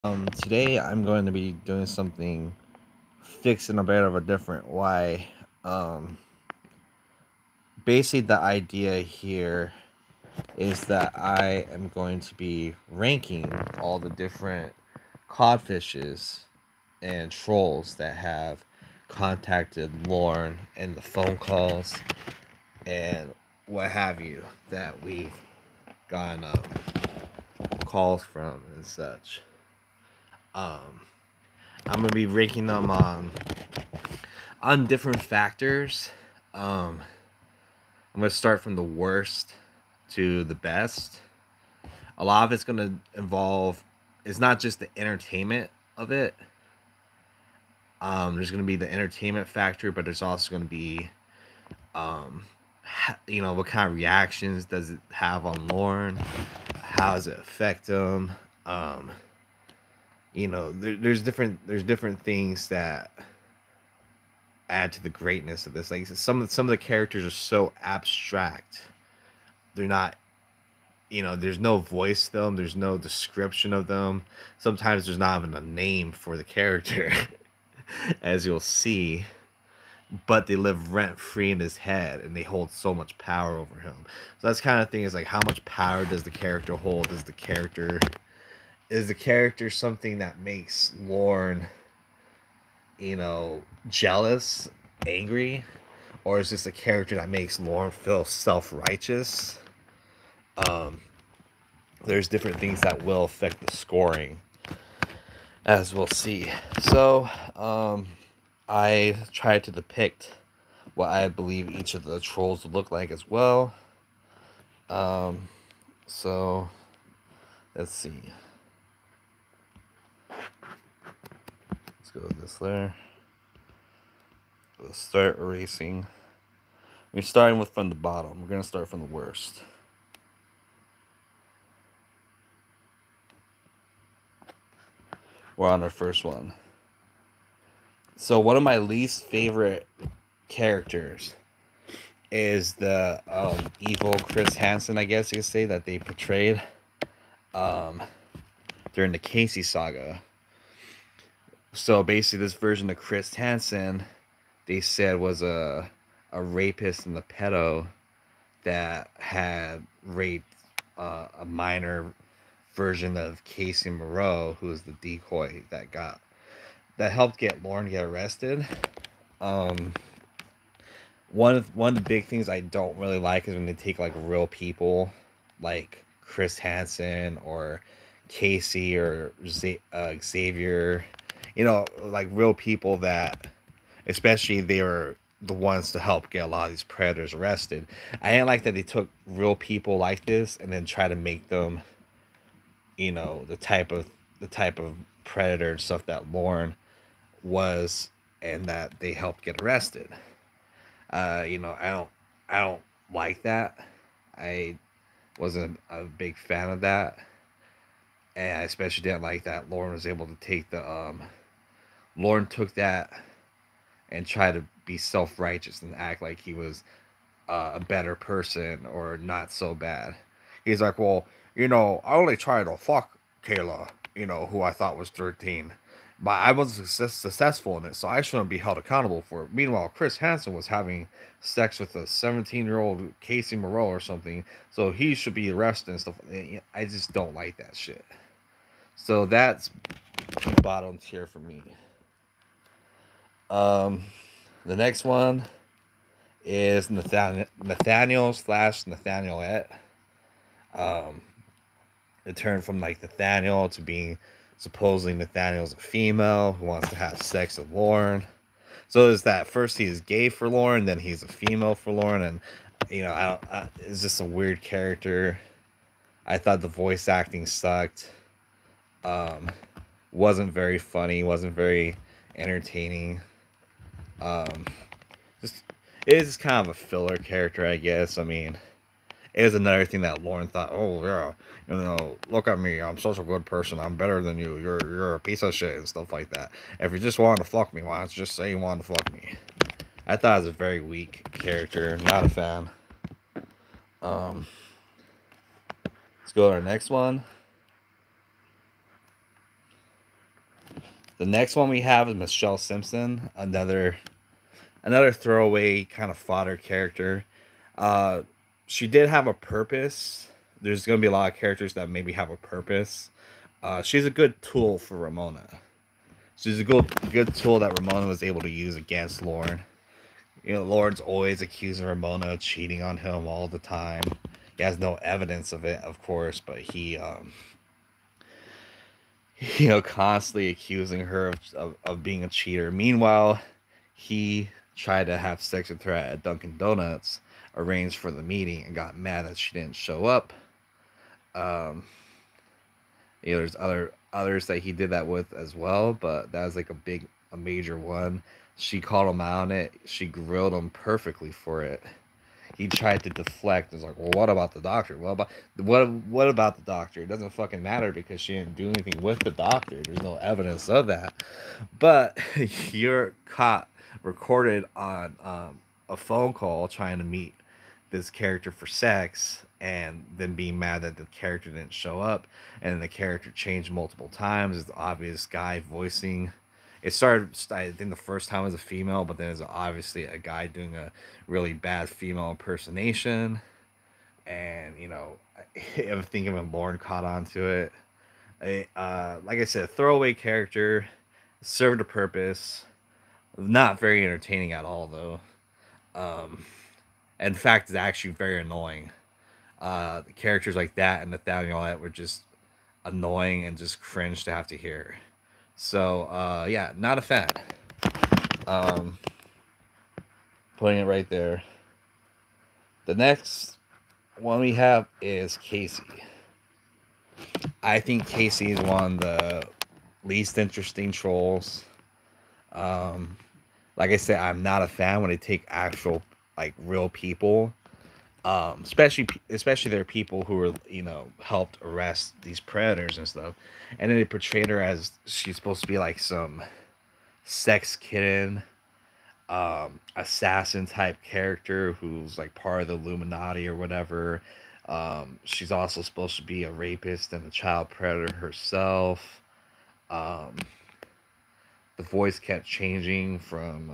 Today I'm going to be doing something fixed in a bit of a different way. Um, Basically, the idea here is that I am going to be ranking all the different codfishes and trolls that have contacted Lorne and the phone calls and what have you that we've gotten calls from and such. Um, I'm gonna be ranking them on different factors. Um, I'm gonna start from the worst to the best. A lot of it's gonna involve. It's not just the entertainment of it. There's gonna be the entertainment factor, but there's also gonna be, what kind of reactions does it have on Lorne? How does it affect him? Um, there's different things that add to the greatness of this. Like some of the characters are so abstract. They're not, there's no voice to them, there's no description of them. Sometimes there's not even a name for the character, as you'll see, but they live rent free in his head and they hold so much power over him. So that's kind of thing is like, how much power does the character hold? Is the character something that makes Lorne, jealous, angry, or is this a character that makes Lorne feel self-righteous? Um, there's different things that will affect the scoring, as we'll see. So, I tried to depict what I believe each of the trolls would look like as well. Um, so let's see. Let's go with this there. Let's start erasing. We're starting with from the bottom. We're gonna start from the worst. We're on our first one. So one of my least favorite characters is the evil Chris Hansen, I guess you could say, that they portrayed um, during the Casey saga. So basically, this version of Chris Hansen, they said was a rapist and a pedo that had raped a minor version of Casey Moreau, who was the decoy that helped get Lorne get arrested. Um, one of the big things I don't really like is when they take like real people, like Chris Hansen or Casey or Xavier, like real people that, especially they were the ones to help get a lot of these predators arrested. I didn't like that they took real people like this and then try to make them, the type of predator and stuff that Lorne was, and that they helped get arrested. I don't like that. I wasn't a big fan of that, and I especially didn't like that Lorne was able to take the Lorne took that and tried to be self righteous and act like he was a better person or not so bad. He's like, well, I only tried to fuck Kayla, who I thought was 13. But I wasn't successful in it, so I shouldn't be held accountable for it. Meanwhile, Chris Hansen was having sex with a 17-year-old Casey Moreau or something, so he should be arrested and stuff. I just don't like that shit. So that's bottom tier for me. Um, the next one is Nathaniel slash Nathanielette. Um, it turned from like Nathaniel to being supposedly Nathaniel's a female who wants to have sex with Lorne. So is that first he's gay for Lorne, then he's a female for Lorne, and it's just a weird character. I thought the voice acting sucked. Um, wasn't very funny, wasn't very entertaining. Um, just it is kind of a filler character, I guess. I mean, it is another thing that Lauren thought, oh yeah, look at me, I'm such a good person, I'm better than you, you're a piece of shit and stuff like that. If you just wanted to fuck me, why don't you just say you wanted to fuck me? I thought it was a very weak character, not a fan. Um, let's go to our next one. The next one we have is Michelle Simpson, another throwaway kind of fodder character. Uh, she did have a purpose. There's going to be a lot of characters that maybe have a purpose. She's a good tool for Ramona. She's a good tool that Ramona was able to use against Lorne. You know, Lorne's always accusing Ramona of cheating on him all the time. He has no evidence of it, of course, but constantly accusing her of being a cheater. Meanwhile, he tried to have sex with her at Dunkin' Donuts, arranged for the meeting, and got mad that she didn't show up. Um, there's others that he did that with as well, but that was like a major one. She called him out on it. She grilled him perfectly for it. He tried to deflect. It's like, well, what about the doctor? What about the doctor? It doesn't fucking matter because she didn't do anything with the doctor. There's no evidence of that. But you're caught recorded on a phone call trying to meet this character for sex, and then being mad that the character didn't show up, and the character changed multiple times. It's the obvious guy voicing. It started, I think the first time was a female, but then it's obviously a guy doing a really bad female impersonation. And, I think even Lorne caught on to it. Like I said, throwaway character, served a purpose. Not very entertaining at all, though. Um, in fact, it's actually very annoying. The characters like that and Nathaniel that were just annoying and just cringe to have to hear. So, yeah, not a fan. Um, Putting it right there. The next one we have is Casey. I think Casey is one of the least interesting trolls. Um, like I said, I'm not a fan when they take actual, like, real people. Especially there are people who were, helped arrest these predators and stuff, and then they portrayed her as she's supposed to be like some sex kitten, assassin type character who's like part of the Illuminati or whatever. She's also supposed to be a rapist and a child predator herself. Um, the voice kept changing from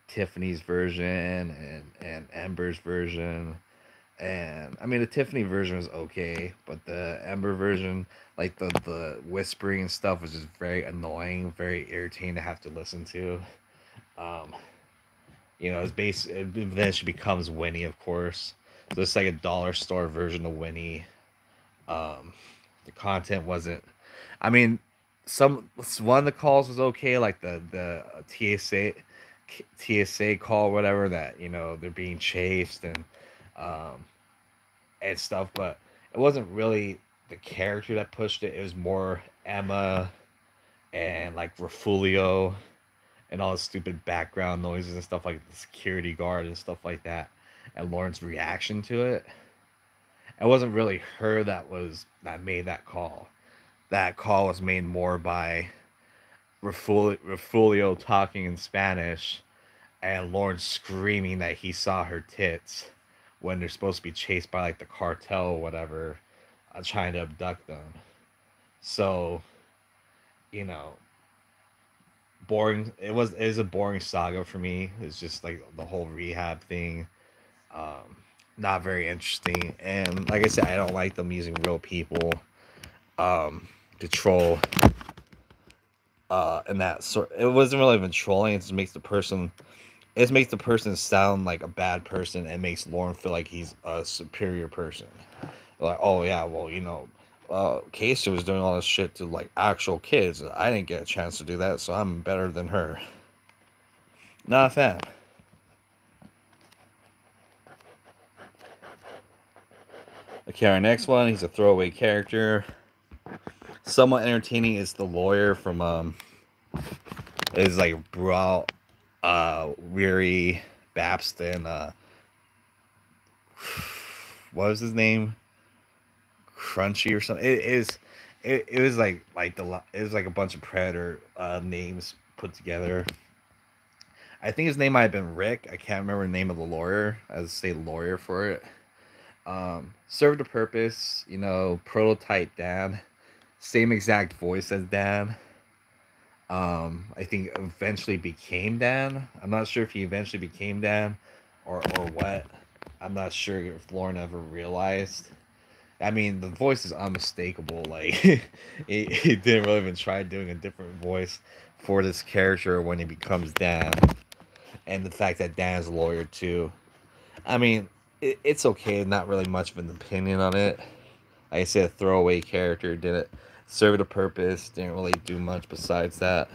Tiffany's version and Ember's version. And I mean, the Tiffany version was okay, but the Ember version, like the whispering and stuff, was just very annoying, very irritating to have to listen to. Um, then she becomes Winnie, of course. So it's like a dollar store version of Winnie. Um, the content wasn't. I mean, one of the calls was okay, like the TSA call, whatever, that they're being chased um, and stuff, but it wasn't really the character that pushed it. It was more Emma and like Refulio and all the stupid background noises and stuff, like the security guard and stuff like that, and Lorne's reaction to it. It wasn't really her that made that call. That call was made more by Refulio talking in Spanish and Lorne screaming that he saw her tits when they're supposed to be chased by like the cartel or whatever, trying to abduct them. So, you know, boring. It is a boring saga for me. It's just like the whole rehab thing. Um, Not very interesting. And like I said, I don't like them using real people to troll. And that sort. It wasn't really even trolling. It just makes the person. It just makes the person sound like a bad person and makes Lorne feel like he's a superior person. Like, oh yeah, well, Casey was doing all this shit to like actual kids. I didn't get a chance to do that, so I'm better than her. Not a fan. Okay, our next one, he's a throwaway character. Somewhat entertaining is the lawyer from is like Brawl Weary Babston, what was his name? Crunchy or something. It was it was like a bunch of Predator names put together. I think his name might have been Rick. I can't remember the name of the lawyer. I would say lawyer for it. Served a purpose, prototype Dan. Same exact voice as Dan. I think eventually became Dan. I'm not sure if he eventually became Dan or what. I'm not sure if Lorne ever realized. I mean, the voice is unmistakable. Like, he didn't really even try doing a different voice for this character when he becomes Dan. And the fact that Dan is a lawyer, too. I mean, it's okay. Not really much of an opinion on it. Like I said, a throwaway character. Didn't serve a purpose. Didn't really do much besides that.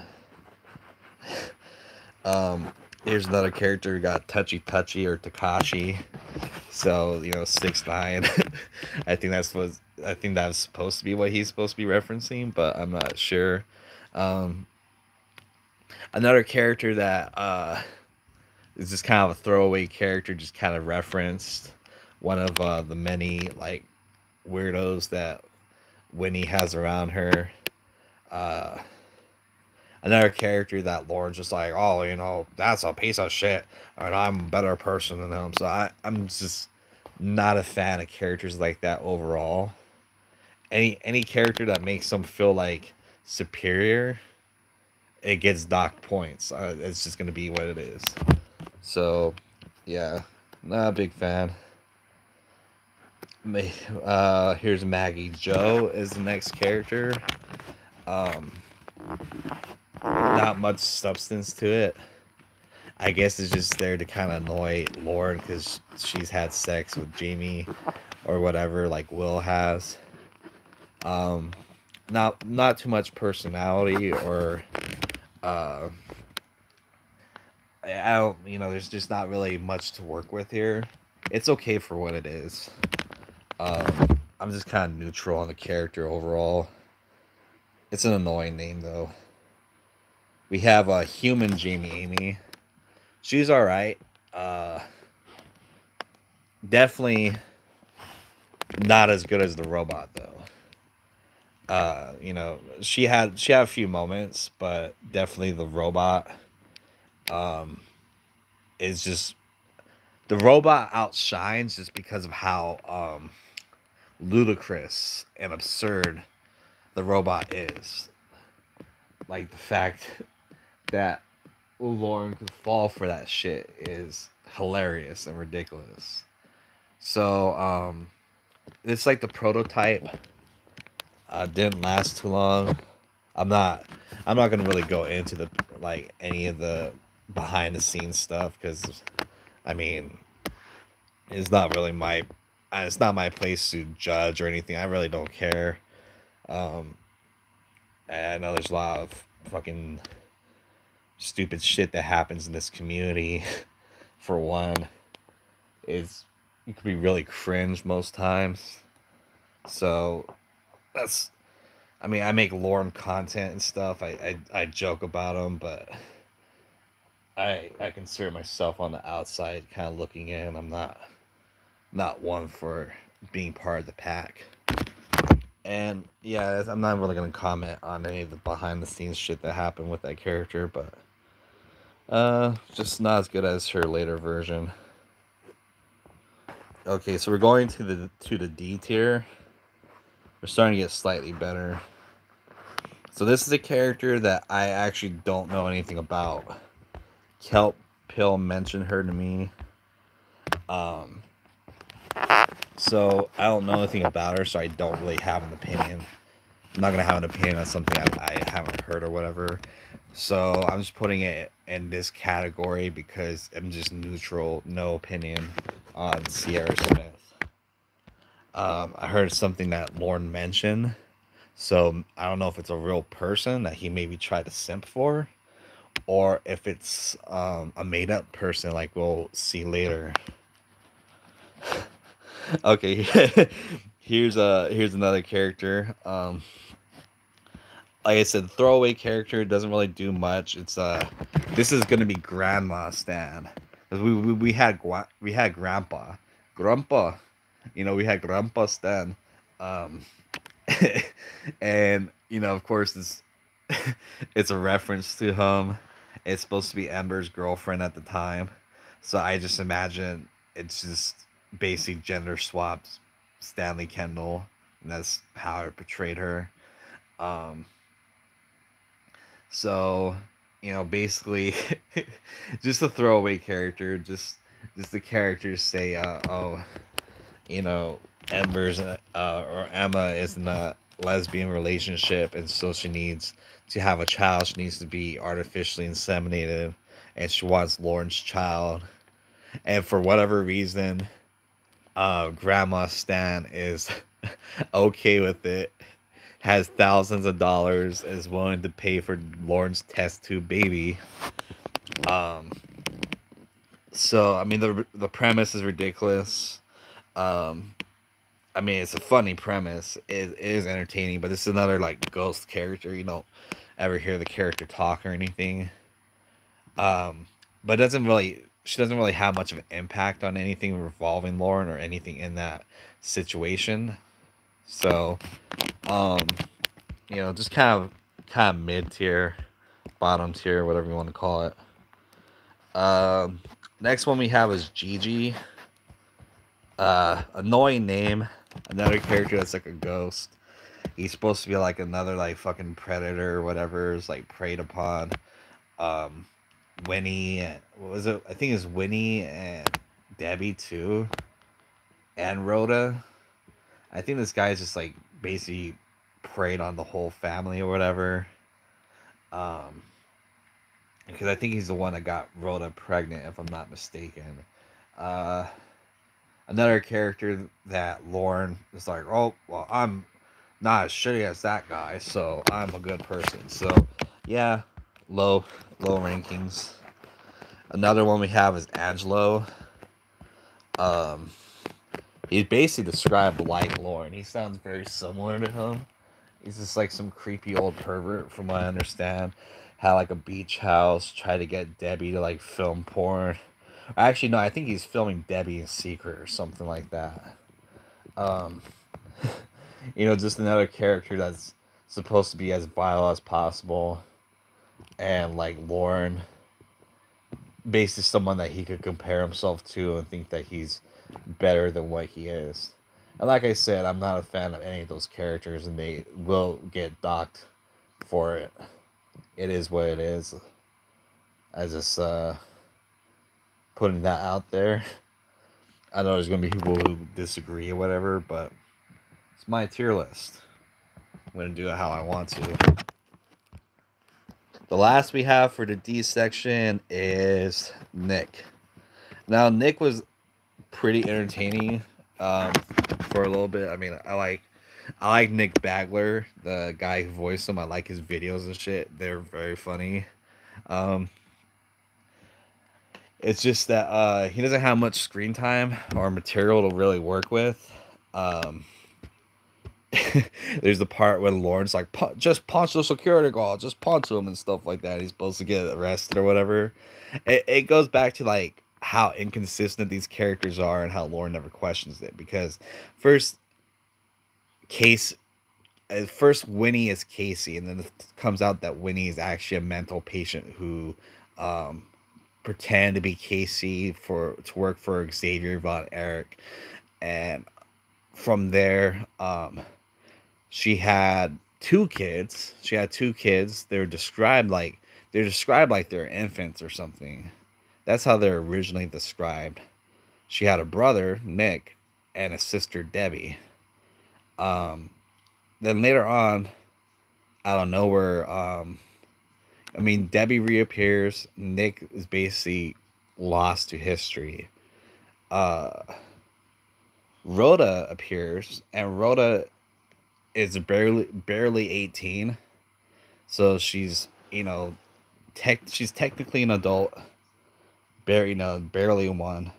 Um, Here's another character who got Touchy Touchy or Takashi. So, 6ix9ine. I think that was supposed to be what he's supposed to be referencing, but I'm not sure. Um, Another character that is just kind of a throwaway character, just kind of referenced. One of the many like weirdos that Winnie has around her. Uh, Another character that Lauren's just like, oh, that's a piece of shit, and I'm a better person than him. So I'm just not a fan of characters like that overall. Any character that makes them feel like superior, it gets docked points. It's just gonna be what it is. So, yeah, not a big fan. Here's Maggie Joe is the next character. Um, Not much substance to it. I guess it's just there to kind of annoy Lauren because she's had sex with Jamie or whatever, like Will has. Um, not too much personality or uh, I don't, there's just not really much to work with here. It's okay for what it is. I'm just kind of neutral on the character overall. It's an annoying name though. We have a human Jamie Amy. She's all right. Uh, Definitely not as good as the robot though. She had a few moments, but definitely the robot um is just the robot outshines just because of how ludicrous and absurd the robot is. Like the fact that Lauren could fall for that shit is hilarious and ridiculous. So it's like the prototype didn't last too long. I'm not I'm not gonna really go into the like any of the behind the scenes stuff because I mean it's not really it's not my place to judge or anything. I really don't care. Um, and I know there's a lot of fucking stupid shit that happens in this community. For one, is you could be really cringe most times. So that's I mean I make Lorne content and stuff. I joke about them, but I consider myself on the outside, kind of looking in. I'm not one for being part of the pack. And yeah, I'm not really gonna comment on any of the behind the scenes shit that happened with that character, but just not as good as her later version. Okay, so we're going to the D tier. We're starting to get slightly better. So this is a character that I actually don't know anything about. Kelp Pill mentioned her to me. Um, so I don't know anything about her, so I don't really have an opinion. I'm not gonna have an opinion on something I haven't heard or whatever. So I'm just putting it in this category because I'm just neutral, no opinion on Sierra Smith. I heard something that Lorne mentioned, so I don't know if it's a real person that he maybe tried to simp for, or if it's a made up person like we'll see later. Okay, here's another character. Like I said, throwaway character doesn't really do much. It's this is gonna be Grandma Stan. 'Cause we had Grandpa. We had Grandpa Stan, um, and of course it's a reference to him. It's supposed to be Ember's girlfriend at the time, so I just imagine it's just basic gender swapped Stanley Kendall, and that's how I portrayed her. Um, So, basically, just a throwaway character. Just the characters say, oh, you know, Ember's or Emma is in a lesbian relationship, and so she needs to have a child. She needs to be artificially inseminated, and she wants Lorne's child. And for whatever reason, Grandma Stan is okay with it. Has thousands of dollars, is willing to pay for Lorne's test tube baby. Um, so I mean the premise is ridiculous. Um, I mean, it's a funny premise. It is entertaining, but it's another like ghost character. You don't ever hear the character talk or anything. Um, but she doesn't really have much of an impact on anything revolving Lauren or anything in that situation. So, um, just kind of mid tier, bottom tier, whatever you want to call it. Next one we have is Gigi. Annoying name. Another character that's like a ghost. He's supposed to be like another like fucking predator or whatever is like preyed upon. Um, Winnie, what was it? I think it's Winnie and Debbie too, and Rhoda. I think this guy's just like basically preyed on the whole family or whatever. Um, because I think he's the one that got Rhoda pregnant, if I'm not mistaken. Uh, Another character that Lorne is like, oh well, I'm not as shitty as that guy, so I'm a good person. So yeah, low rankings. Another one we have is Angelo. Um, he's basically described like Lorne. He sounds very similar to him. He's just like some creepy old pervert, from what I understand. Had like a beach house, tried to get Debbie to like film porn. Actually, no, I think he's filming Debbie in secret or something like that. Um, just another character that's supposed to be as vile as possible, and like Lauren, basically someone that he could compare himself to and think that he's better than what he is. And like I said, I'm not a fan of any of those characters, and they will get docked for it. It is what it is. I just putting that out there. I know there's gonna be people who disagree or whatever, but it's my tier list. I'm gonna do it how I want to. The last we have for the D section is Nick. Now Nick was pretty entertaining for a little bit. I mean, I like Nick Bagler, the guy who voiced him. I like his videos and shit. They're very funny. Um, it's just that he doesn't have much screen time or material to really work with. Um, there's the part when Lawrence like just punch the security guard, just punch him and stuff like that. He's supposed to get arrested or whatever. It goes back to like how inconsistent these characters are and how Lorne never questions it, because first case first Winnie is Casey, and then it comes out that Winnie is actually a mental patient who um pretend to be Casey to work for Xavier von Erich. And from there, she had two kids. They're described like they're infants or something. That's how they're originally described. She had a brother, Nick, and a sister, Debbie. Um, then later on, out of nowhere, Debbie reappears. Nick is basically lost to history. Uh, Rhoda appears, and Rhoda is barely 18, so she's she's technically an adult, barely one.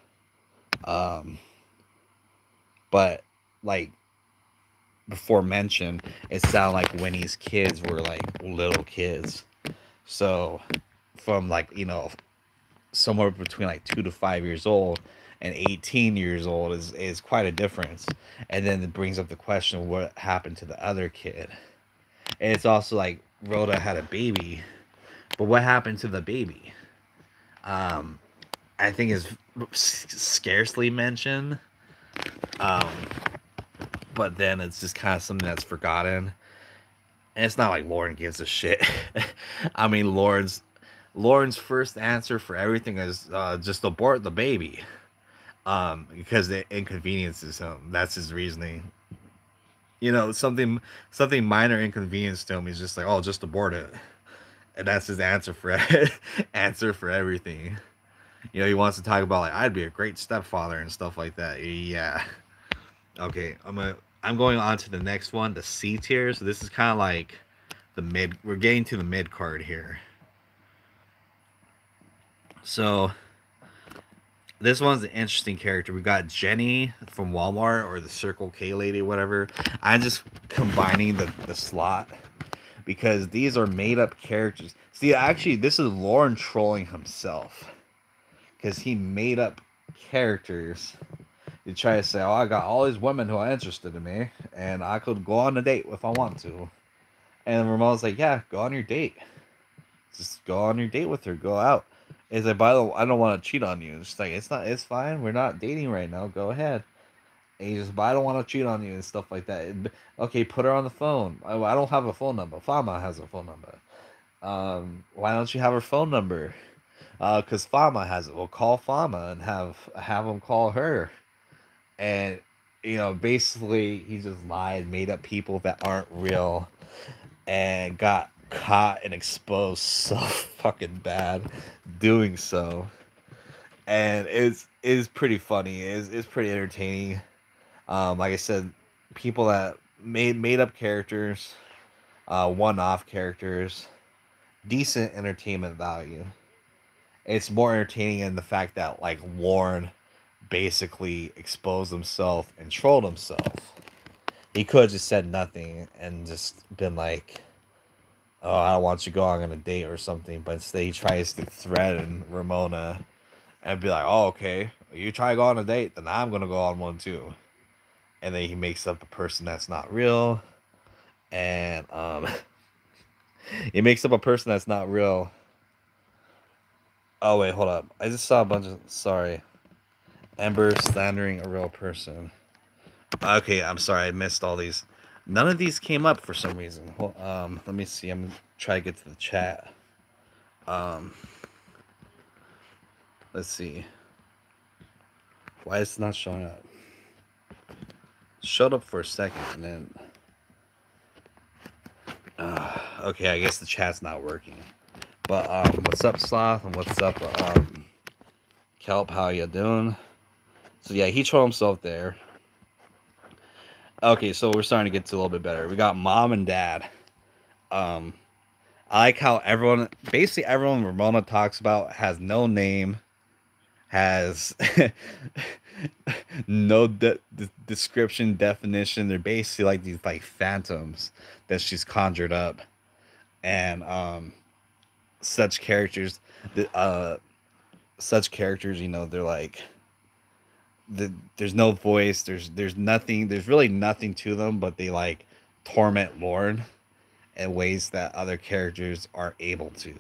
Um, but like before mentioned, it sounded like Winnie's kids were like little kids. So from like somewhere between like 2 to 5 years old and 18 years old is quite a difference. And then it brings up the question of what happened to the other kid. And it's also like Rhoda had a baby, but what happened to the baby? Um, I think is scarcely mentioned. Um, but then it's just kind of something that's forgotten. And it's not like Lorne gives a shit. I mean, Lorne's first answer for everything is just abort the baby, because it inconveniences him. That's his reasoning. Something minor inconvenience to him. He's just like, oh, just abort it, and that's his answer for answer for everything. He wants to talk about like I'd be a great stepfather and stuff like that. Yeah. Okay, I'm going on to the next one, the C tier. So this is kind of like the mid. We're getting to the mid card here. So this one's an interesting character. We got Jenny from Walmart, or the Circle K lady, whatever. I'm just combining the slot because these are made up characters. See, actually, this is Lorne trolling himself because he made up characters. You try to say, "Oh, I got all these women who are interested in me, and I could go on a date if I want to." And Ramon's like, "Yeah, go on your date. Just go on your date with her. Go out." It's like, "By the way, I don't want to cheat on you." It's like, "It's not. It's fine. We're not dating right now. Go ahead." And he's just, "But I don't want to cheat on you," and stuff like that. Okay, put her on the phone. I don't have a phone number. Fama has a phone number. Why don't you have her phone number? Because Fama has it. We'll call Fama and have him call her. And basically, he just lied, made up people that aren't real, and got caught and exposed so fucking bad doing so. And it's pretty funny. It's pretty entertaining. Like I said, people that made up characters, one off characters, decent entertainment value. It's more entertaining in the fact that like Lorne basically exposed himself and trolled himself. He could have just said nothing and just been like, "Oh, I don't want you to go on a date or something," but instead he tries to threaten Ramona and be like, "Oh, okay, you try to go on a date, then I'm gonna go on one too." And then he makes up a person that's not real, and he makes up a person that's not real. Oh wait, hold up! I just saw a bunch of Ember slandering a real person. Okay, I'm sorry, I missed all these. None of these came up for some reason. Let me see. I'm gonna try to get to the chat. Um, let's see. Why is it not showing up? Showed up for a second and then. Okay, I guess the chat's not working. But what's up, Sloth? And what's up, Kelp? How you doing? So yeah, he trolled himself there. Okay, so we're starting to get to a little bit better. We got Mom and Dad. Um, I like how basically everyone Ramona talks about has no name, has no description, definition. They're basically like these like phantoms that she's conjured up, and such characters, such characters, they're like there's no voice, there's nothing, there's really nothing to them, but they like torment Lorne in ways that other characters aren't able to.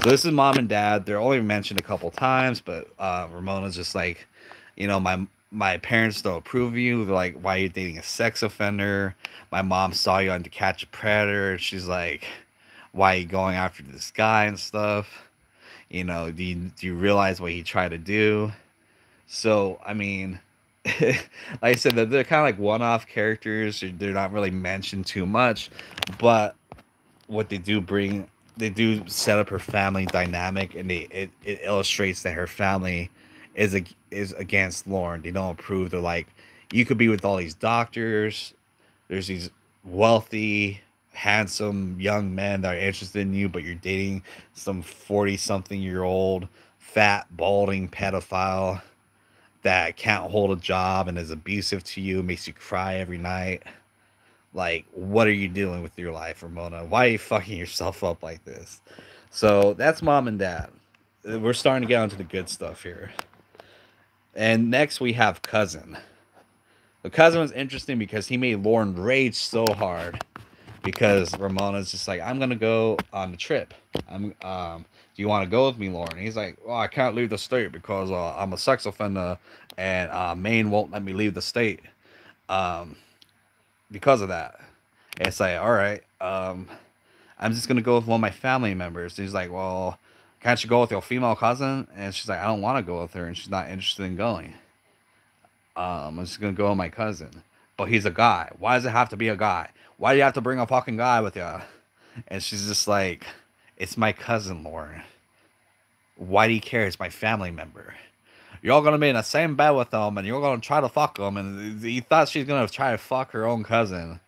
So this is Mom and Dad. They're only mentioned a couple times, but Ramona's just like, my parents don't approve of you. They're like, why are you dating a sex offender? My mom saw you on To Catch a Predator. She's like, why are you going after this guy and stuff? Do you realize what he tried to do? So, I mean, like I said, they're kind of like one-off characters. They're not really mentioned too much, but what they do set up her family dynamic, and it illustrates that her family is against Lorne. They don't approve. They're like, you could be with all these doctors. There's these wealthy, handsome young men that are interested in you, but you're dating some 40-something-year-old, fat, balding pedophile that can't hold a job and is abusive to you, makes you cry every night. Like, what are you doing with your life, Ramona? Why are you fucking yourself up like this? So that's Mom and Dad. We're starting to get onto the good stuff here. And next we have Cousin. The Cousin was interesting because he made Lorne rage so hard because Ramona's just like, I'm gonna go on the trip. Do you want to go with me, Lorne? And he's like, well, I can't leave the state because I'm a sex offender, and Maine won't let me leave the state because of that. And it's like, all right, I'm just gonna go with one of my family members. And he's like, well, can't you go with your female cousin? And she's like, I don't want to go with her, and she's not interested in going. I'm just gonna go with my cousin. But he's a guy. Why does it have to be a guy? Why do you have to bring a fucking guy with you? And she's just like, it's my cousin, Lorne. Why do you care? It's my family member. You're all gonna be in the same bed with them, and you're gonna try to fuck them. And he thought she's gonna try to fuck her own cousin.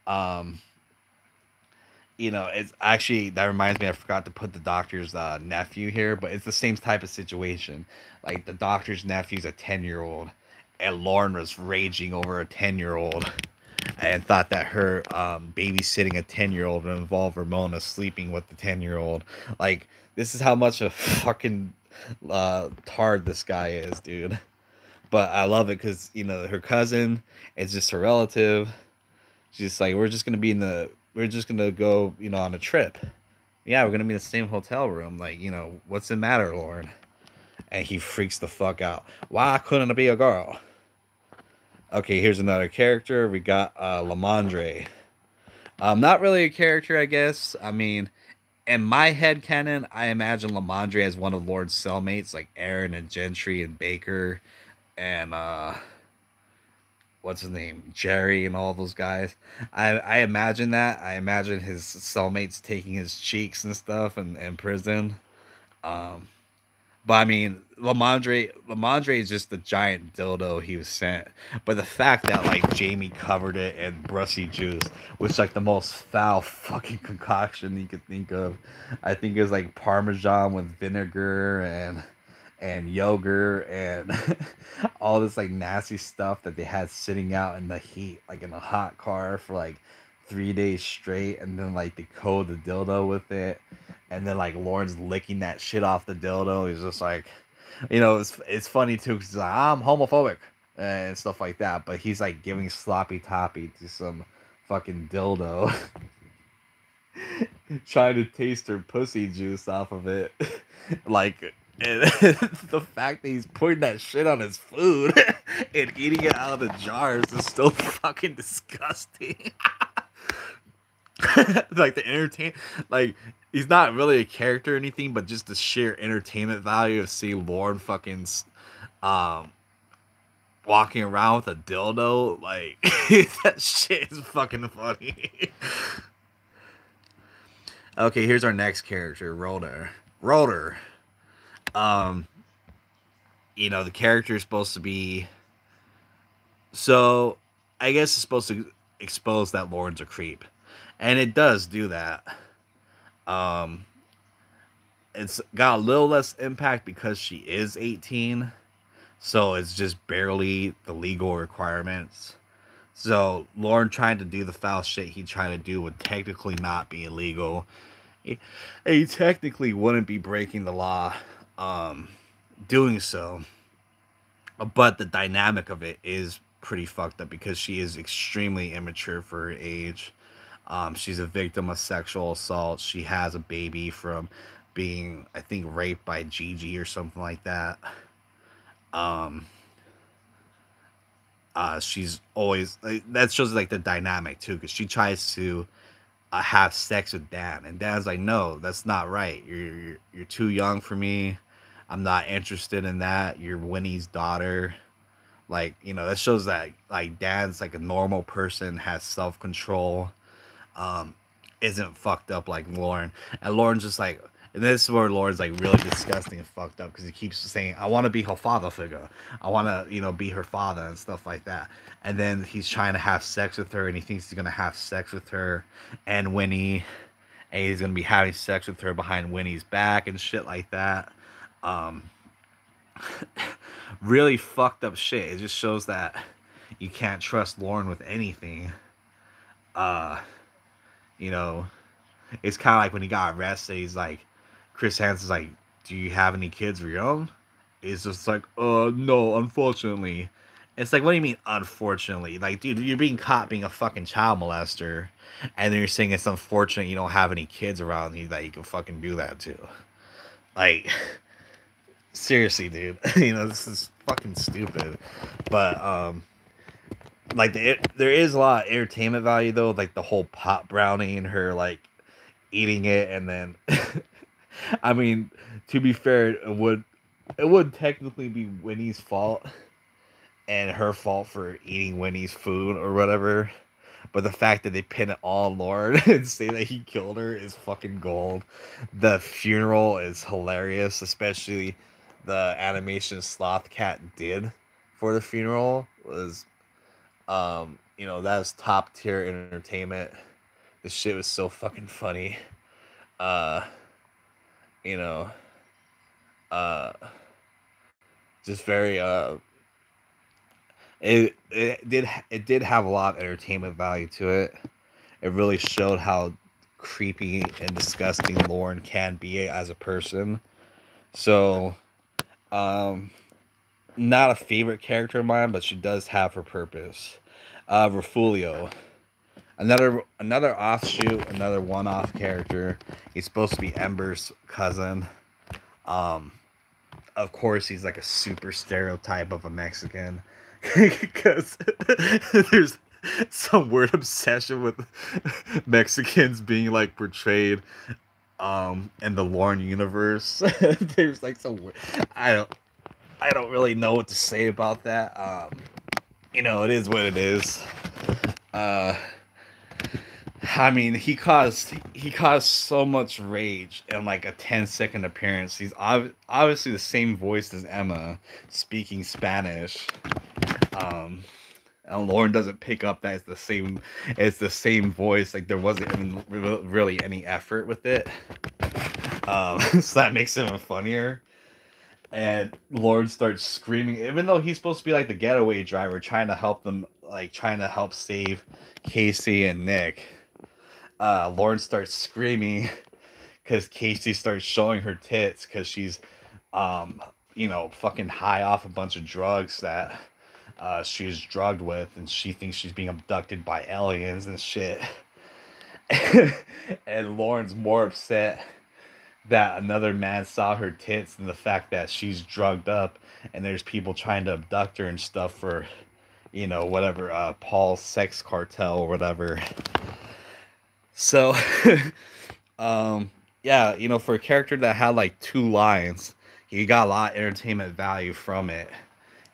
Um, it's actually that reminds me. I forgot to put the doctor's nephew here, but it's the same type of situation. Like the doctor's nephew's a 10-year-old, and Lauren was raging over a 10-year-old, and thought that her babysitting a 10-year-old would involve Ramona sleeping with the 10-year-old. Like this is how much a fucking tard this guy is, dude. But I love it because her cousin is just a relative. She's just like, we're just gonna go, on a trip. Yeah, we're gonna be in the same hotel room. Like, what's the matter, Lauren? And he freaks the fuck out. Why couldn't it be a girl? Okay, here's another character. We got Lamondre. Not really a character, I guess. I mean, in my head canon, I imagine Lamondre as one of Lord's cellmates, like Aaron and Gentry and Baker and what's his name, Jerry, and all those guys. I imagine that. I imagine his cellmates taking his cheeks and stuff in prison. Um, but I mean, Lamondre is just the giant dildo he was sent. But the fact that like Jamie covered it in brushy juice, was like the most foul fucking concoction you could think of. I think it was like Parmesan with vinegar and yogurt and all this like nasty stuff that they had sitting out in the heat, like in a hot car for like 3 days straight, and then like they coat the dildo with it, and then like Lauren's licking that shit off the dildo. He's just like, it's funny too because he's like, I'm homophobic and stuff like that, but he's like giving sloppy toppy to some fucking dildo, trying to taste her pussy juice off of it, like. And the fact that he's putting that shit on his food and eating it out of the jars is so fucking disgusting. Like the like he's not really a character or anything, but just the sheer entertainment value of seeing Lorne fucking um walking around with a dildo, like that shit is fucking funny. Okay, here's our next character, Rotor. Um, the character is supposed to be, so I guess it's supposed to expose that Lauren's a creep, and it does do that. Um, it's got a little less impact because she is 18, so it's just barely the legal requirements. So Lorne trying to do the foul shit he trying to do would technically not be illegal. He technically wouldn't be breaking the law doing so, but the dynamic of it is pretty fucked up because she is extremely immature for her age. She's a victim of sexual assault. She has a baby from being, I think, raped by Gigi or something like that. Um, she's always like, that shows like the dynamic too, because she tries to have sex with Dan, and Dan's like, no, that's not right. You're too young for me. I'm not interested in that. You're Winnie's daughter. Like, that shows that like Dan's like a normal person, has self control, um, isn't fucked up like Lorne. And Lorne's just like, and this is where Lorne's like really disgusting and fucked up because he keeps saying, I want to be her father figure. I want to, be her father and stuff like that. And then he's trying to have sex with her, and he thinks he's going to have sex with her and Winnie, and he's going to be having sex with her behind Winnie's back and shit like that. Um, really fucked up shit. It just shows that you can't trust Lorne with anything. Uh, you know, it's kind of like when he got arrested, he's like, Chris Hansen's like, do you have any kids of your own? It's just like, no, unfortunately. It's like, what do you mean, unfortunately? Like, dude, you're being caught being a fucking child molester, and then you're saying it's unfortunate you don't have any kids around you that you can fucking do that to. Like, seriously, dude. This is fucking stupid. But, like there is a lot of entertainment value though, like the whole pot brownie and her like eating it, and then I mean, to be fair, it would technically be Winnie's fault and her fault for eating Winnie's food or whatever. But the fact that they pin it all on Lorne and say that he killed her is fucking gold. The funeral is hilarious, especially the animation Sloth Cat did for the funeral was that's top tier entertainment. The shit was so fucking funny. Uh, you know, uh just very it did have a lot of entertainment value to it. It really showed how creepy and disgusting Lorne can be as a person. So, um, not a favorite character of mine, but she does have her purpose. Refulio, another offshoot, another one-off character. He's supposed to be Ember's cousin. Um, of course, he's like a super stereotype of a Mexican because there's some weird obsession with Mexicans being like portrayed in the Lorne universe. There's like some weird, I don't really know what to say about that. It is what it is. Uh I mean, he caused so much rage in like a 10-second appearance. He's obviously the same voice as Emma, speaking Spanish. Um, and Lauren doesn't pick up that it's the same voice. Like there wasn't even really any effort with it. So that makes it even funnier. And Lauren starts screaming, even though he's supposed to be like the getaway driver, trying to help them, like trying to help save Casey and Nick. Lauren starts screaming because Casey starts showing her tits because she's, fucking high off a bunch of drugs that she's drugged with, and she thinks she's being abducted by aliens and shit. And Lauren's more upset that another man saw her tits than the fact that she's drugged up and there's people trying to abduct her and stuff for, whatever, Paul's sex cartel or whatever. So, yeah, for a character that had like two lines, he got a lot of entertainment value from it.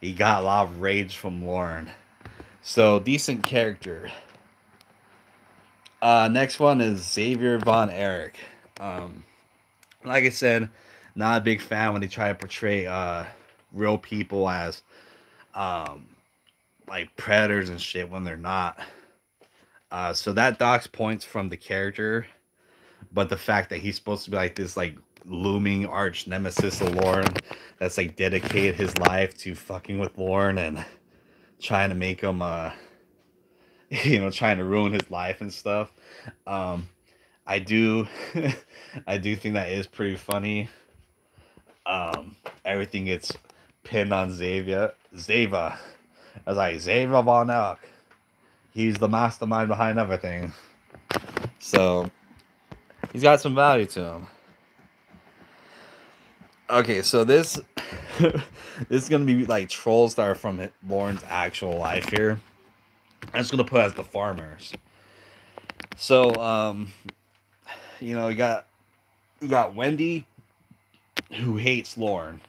He got a lot of rage from Lorne. So, decent character. Next one is Xavier Von Erich. Like I said, not a big fan when they try to portray real people as um, like predators and shit when they're not. So that docks points from the character, but the fact that he's supposed to be like this like looming arch nemesis of Lorne that's like dedicated his life to fucking with Lorne and trying to make him trying to ruin his life and stuff. Um I do I do think that is pretty funny. Everything gets pinned on Zava. I was like, Zava Von Elk. He's the mastermind behind everything. So he's got some value to him. Okay, so this this is gonna be like trolls that are from Lauren's actual life here. I'm just gonna put as the farmers. So you got Wendy who hates Lorne.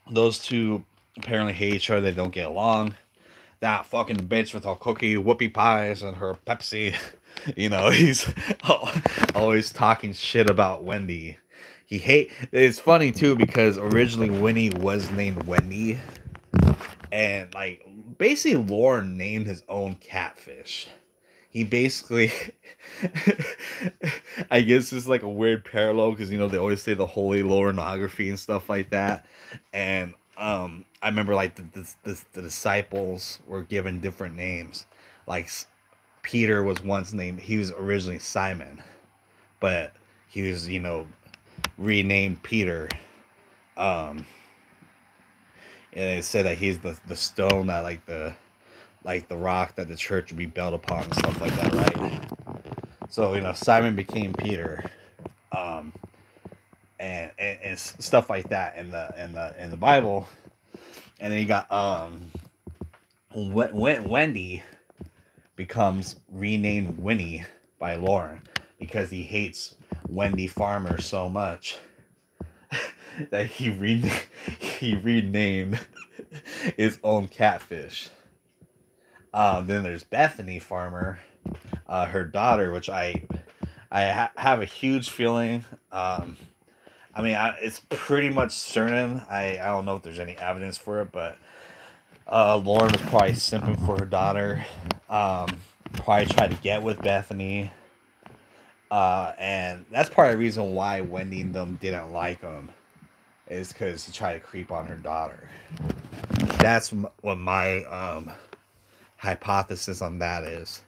Those two apparently hate each other. They don't get along. That fucking bitch with her cookie whoopie pies and her Pepsi. He's always talking shit about Wendy. It's funny too because originally Winnie was named Wendy, and like basically Lorne named his own catfish. He basically, I guess it's like a weird parallel because they always say the holy Lorneography and stuff like that, and I remember like the disciples were given different names, like Peter was once named. He was originally Simon, but he was renamed Peter. Um, and it said that he's the stone that like the rock that the church would be built upon and stuff like that, right? So Simon became Peter, um, and stuff like that in the Bible, and then you got Wendy becomes renamed Winnie by Lorne because he hates Wendy Farmer so much that he renamed his own catfish. Then there's Bethany Farmer, her daughter, which I have a huge feeling. I mean, it's pretty much certain. I don't know if there's any evidence for it, but Lauren was probably simping for her daughter. Probably tried to get with Bethany. And that's part of the reason why Wendy and them didn't like him, is because he tried to creep on her daughter. That's what my hypothesis on that is.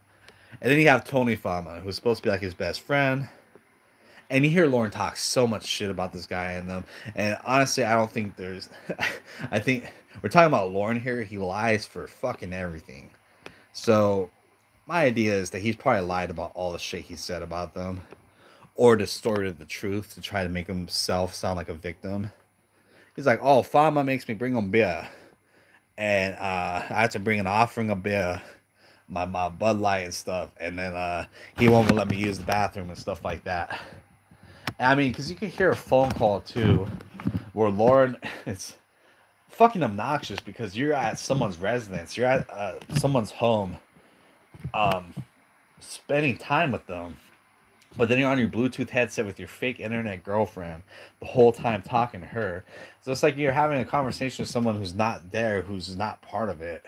And then you have Tony Fama, who's supposed to be like his best friend. And you hear Lauren talk so much shit about this guy and them. And honestly, I don't think there's. I think we're talking about Lauren here. He lies for fucking everything. So my idea is that he's probably lied about all the shit he said about them, or distorted the truth to try to make himself sound like a victim. He's like, "Oh, Fama makes me bring him beer, and I have to bring an offering of beer, my Bud Light and stuff, and then he won't let me use the bathroom and stuff like that." And I mean, because you can hear a phone call too, where Lauren, it's fucking obnoxious because you're at someone's residence, you're at someone's home, um, spending time with them, but then you're on your Bluetooth headset with your fake internet girlfriend the whole time talking to her. So it's like you're having a conversation with someone who's not there, who's not part of it,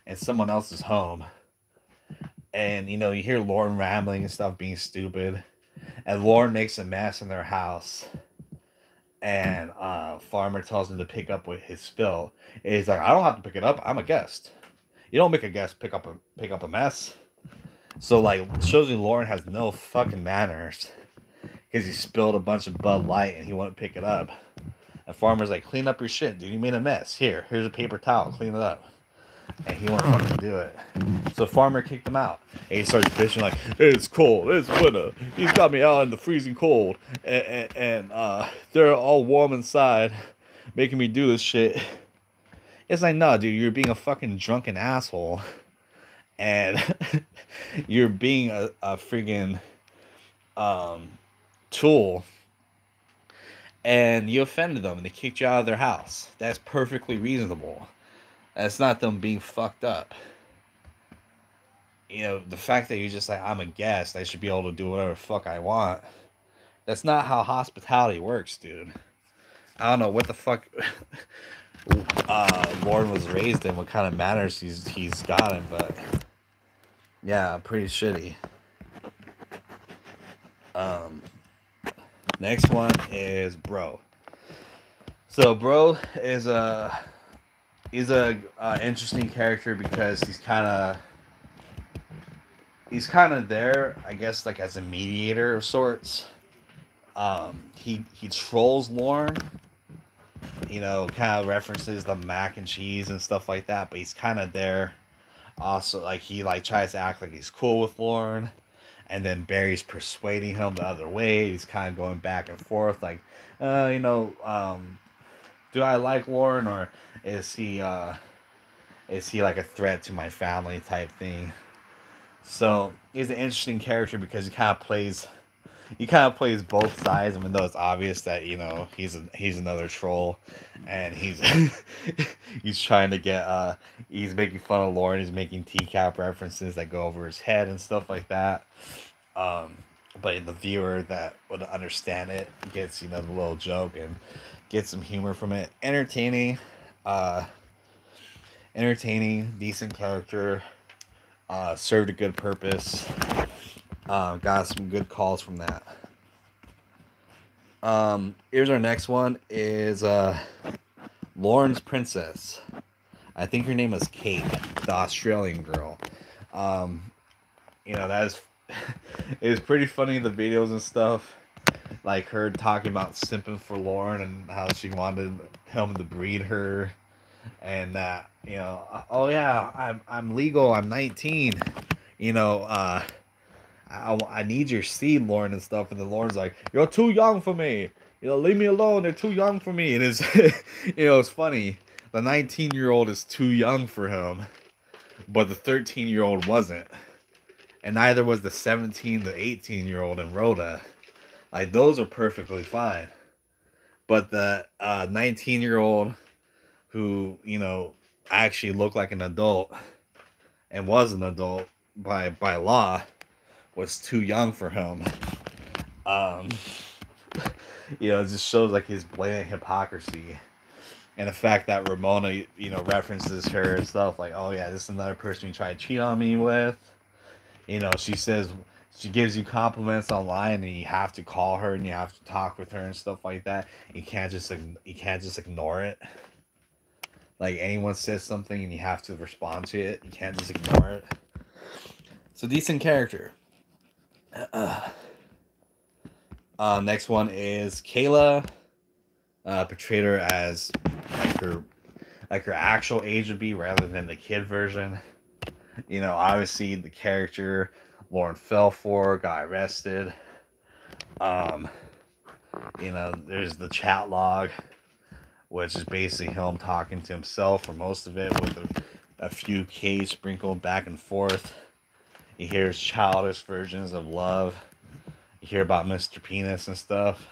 in someone else's home. And you hear Lauren rambling and stuff, being stupid. And Lauren makes a mess in their house. And Farmer tells him to pick up with his spill. And he's like, "I don't have to pick it up. I'm a guest. You don't make a guest pick up a mess." So like, shows you Lauren has no fucking manners because he spilled a bunch of Bud Light and he wouldn't pick it up. And Farmer's like, "Clean up your shit, dude. You made a mess. Here's a paper towel. Clean it up." And he won't fucking do it. So Farmer kicked him out. And he starts bitching like, "It's cold. It's winter. He's got me out in the freezing cold. And they're all warm inside, making me do this shit." It's like, no, dude, you're being a fucking drunken asshole. And you're being a friggin' tool. And you offended them and they kicked you out of their house. That's perfectly reasonable. That's not them being fucked up. The fact that you're just like, "I'm a guest, I should be able to do whatever the fuck I want." That's not how hospitality works, dude. I don't know what the fuck Lauren was raised in, what kind of manners he's gotten, but yeah, pretty shitty. Next one is Bro. So Bro is he's a interesting character because he's kind of there, I guess, like as a mediator of sorts. He trolls Lorne, kind of references the mac and cheese and stuff like that, but he's kind of there. Also, like, he like tries to act like he's cool with Lorne, and then Barry's persuading him the other way. He's kind of going back and forth, like, do I like Lorne, or is he like a threat to my family type thing? So he's an interesting character because he kind of plays both sides, even though it's obvious that he's another troll, and he's he's trying to get he's making fun of Lauren, he's making teacup references that go over his head and stuff like that. But the viewer that would understand it gets the little joke and gets some humor from it. Entertaining, decent character. Served a good purpose. Got some good calls from that. Here's our next one is Lauren's princess. I think her name is Kate, the Australian girl. That is it was pretty funny in the videos and stuff. Like her talking about simping for Lauren and how she wanted him to breed her, and that "Oh yeah, I'm legal. I'm 19. I need your seed, Lauren," and stuff. And then Lauren's like, "You're too young for me. Leave me alone. They're too young for me." And it's it's funny. The 19-year-old is too young for him. but the 13-year-old wasn't, and neither was the 17 to 18-year-old in Rhoda. Like those are perfectly fine, but the 19-year-old who actually looked like an adult and was an adult by law was too young for him. Um, it just shows like his blatant hypocrisy. And the fact that Ramona, references her and stuff like, oh yeah, this is another person you try to cheat on me with. She says she gives you compliments online, and you have to call her and you have to talk with her and stuff like that. You can't just ignore it. Like anyone says something and you have to respond to it. You can't just ignore it. It's a decent character. Next one is Kayla. Portrayed her as like her actual age would be rather than the kid version. Obviously the character Lorne fell for, got arrested. Um, there's the chat log, which is basically him talking to himself for most of it, with a few K's sprinkled back and forth. You hear childish versions of love. You hear about Mr. Penis and stuff.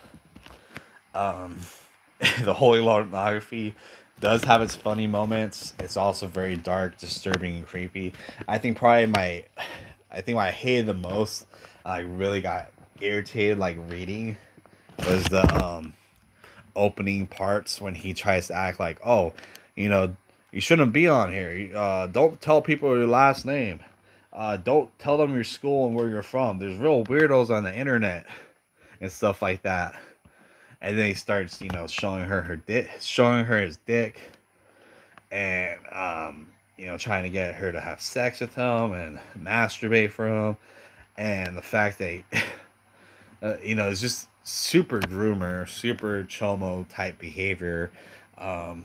The holy pornography does have its funny moments. It's also very dark, disturbing, and creepy. I think what I hated the most, I really got irritated like reading, was the opening parts when he tries to act like, oh, you know, you shouldn't be on here. Don't tell people your last name. Don't tell them your school and where you're from. There's real weirdos on the internet and stuff like that. And then he starts, showing her dick, showing her his dick, and trying to get her to have sex with him and masturbate for him. And the fact that, it's just super groomer, super chomo type behavior. Um,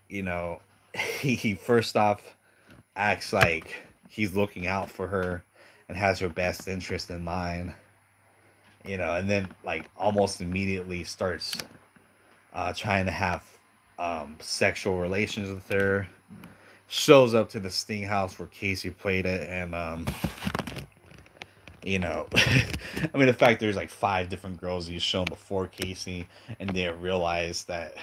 you know, he first off acts like he's looking out for her and has her best interest in mind. And then like almost immediately starts trying to have sexual relations with her. Shows up to the Sting house where Casey played it, and I mean the fact there's like 5 different girls he's shown before Casey, and didn't realize that.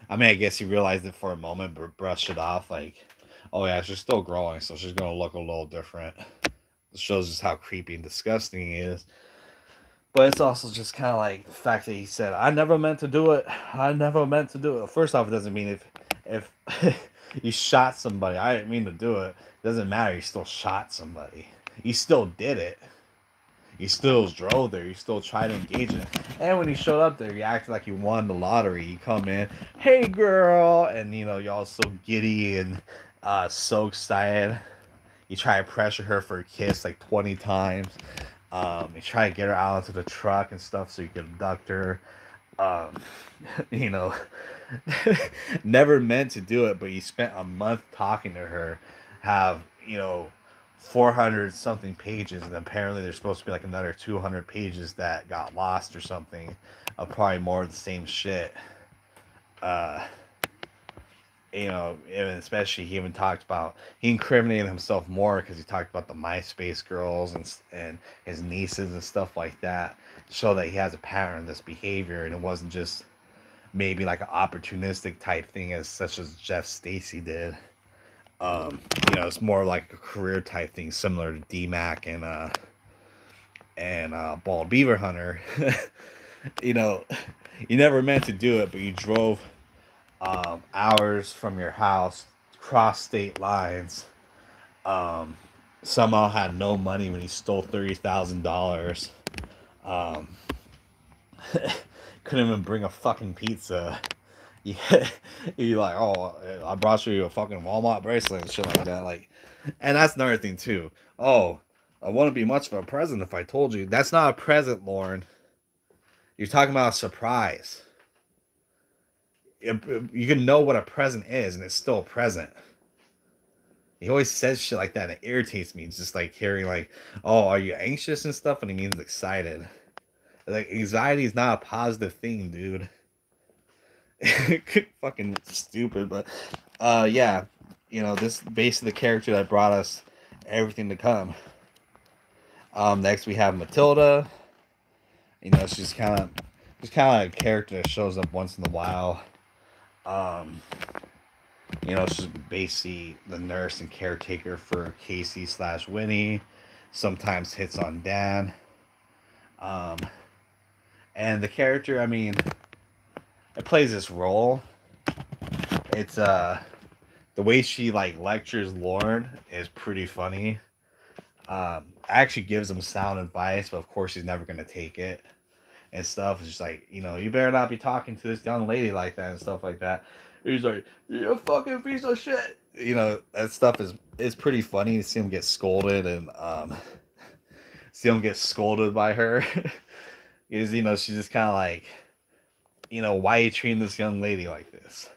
I mean, I guess he realized it for a moment, but brushed it off like, oh yeah, she's still growing, so she's gonna look a little different. It shows just how creepy and disgusting he is. But it's also just kind of like the fact that he said, "I never meant to do it. I never meant to do it." First off, it doesn't mean if you shot somebody, I didn't mean to do it. It doesn't matter. You still shot somebody. You still did it. You still drove there. You still tried to engage in it. And when he showed up there, you acted like you won the lottery. You come in, hey girl, and y'all so giddy and so excited. You try to pressure her for a kiss like 20 times. You try to get her out into the truck and stuff so you can abduct her. Um, you know, never meant to do it, but you spent a month talking to her. Have 400 something pages, and apparently there's supposed to be like another 200 pages that got lost or something. Probably more of the same shit. Uh, and especially he even talked about, he incriminated himself more because he talked about the MySpace girls and his nieces and stuff like that, show that he has a pattern of this behavior, and it wasn't just maybe like an opportunistic type thing as such as Jeff Stacy did. It's more like a career type thing, similar to D-Mac and Bald Beaver Hunter. you know, you never meant to do it, but you drove hours from your house, cross state lines. Um, Somehow had no money when he stole $30,000. Um, couldn't even bring a fucking pizza. Yeah, you're like, oh, I brought you a fucking Walmart bracelet and shit like that. Like, and that's another thing too. Oh, I wouldn't be much of a present if I told you. That's not a present, Lorne. You're talking about a surprise. You can know what a present is, and it's still a present. He always says shit like that, and it irritates me. It's just like hearing like, "Oh, are you anxious and stuff?" and he means excited. Like anxiety is not a positive thing, dude. Fucking stupid, but yeah. this basically the character that brought us everything to come. Next we have Matilda. She's kind of like a character that shows up once in a while. Um, she's basically the nurse and caretaker for Casey slash Winnie. Sometimes hits on Dan. Um, and the character, I mean, it plays this role. It's the way she like lectures Lorne is pretty funny. Actually gives him sound advice, but of course he's never gonna take it and stuff. It's just like, you better not be talking to this young lady like that and stuff like that. He's like, you're a fucking piece of shit. That stuff is pretty funny to see him get scolded and see him get scolded by her. Because she's just kind of like, why are you treating this young lady like this?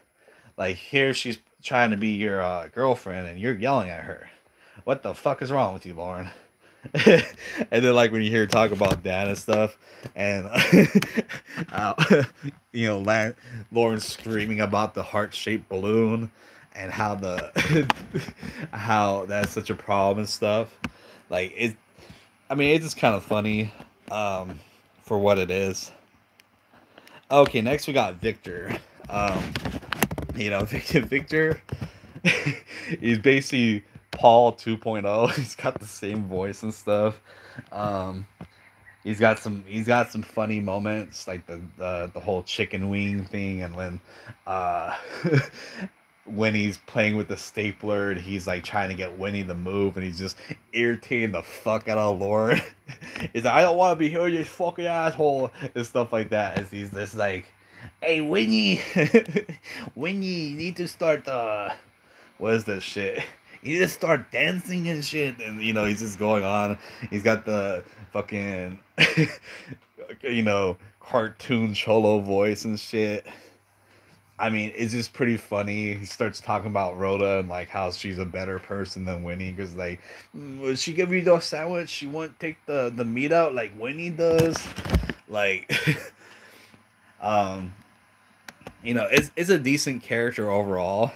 Like, here she's trying to be your girlfriend and you're yelling at her. What the fuck is wrong with you, Lorne? And then like when you hear her talk about dad and stuff, and Lorne screaming about the heart-shaped balloon and how how that's such a problem and stuff. Like it's just kind of funny for what it is. Okay, next we got Victor. Victor, he's basically Paul 2.0. He's got the same voice and stuff. He's got some funny moments, like the whole chicken wing thing, and when he's playing with the stapler and he's like trying to get Winnie to move and he's just irritating the fuck out of Lorne. He's like, I don't want to be here, you fucking asshole, and stuff like that. As he's just like, hey Winnie, Winnie, you need to start what is this shit? You need to start dancing and shit. And he's just going on. He's got the fucking cartoon cholo voice and shit. I mean, it's just pretty funny. He starts talking about Rhoda and like how she's a better person than Winnie because like, will she give you the sandwich? She won't take the meat out like Winnie does. Like, it's a decent character overall.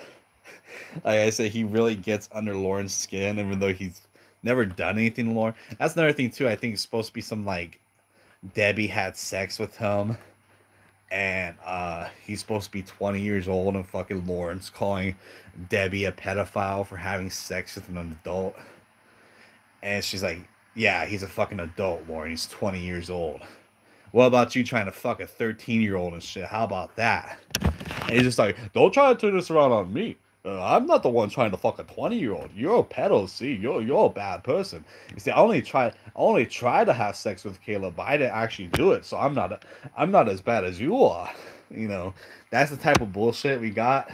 Like I said, he really gets under Lorne's skin, even though he's never done anything to Lorne. That's another thing too. I think it's supposed to be some like Debbie had sex with him. And he's supposed to be 20 years old, and fucking Lorne's calling Debbie a pedophile for having sex with an adult. And she's like, yeah, he's a fucking adult, Lorne. He's 20 years old. What about you trying to fuck a 13-year-old and shit? How about that? And he's just like, don't try to turn this around on me. I'm not the one trying to fuck a 20-year-old. You're a pedo, see? You're a bad person. You see, I only tried to have sex with Caleb, but I didn't actually do it. So I'm not as bad as you are. That's the type of bullshit we got.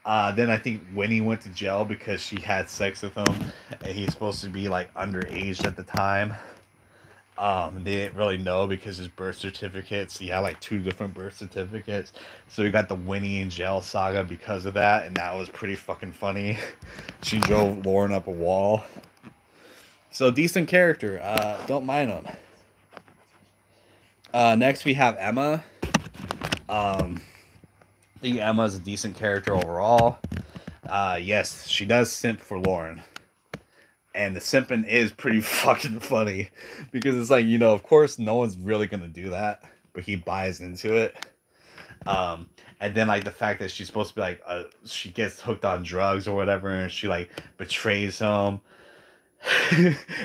Then I think Winnie went to jail because she had sex with him, and he's supposed to be like underage at the time. They didn't really know because his birth certificates, he had like 2 different birth certificates. So we got the Winnie in jail saga because of that, and that was pretty fucking funny. She drove Lorne up a wall. So decent character. Don't mind him. Next we have Emma. I think Emma's a decent character overall. Yes, she does simp for Lorne. And the simping is pretty fucking funny because it's like, of course no one's really gonna do that, but he buys into it. And then like the fact that she's supposed to be like she gets hooked on drugs or whatever, and she like betrays him.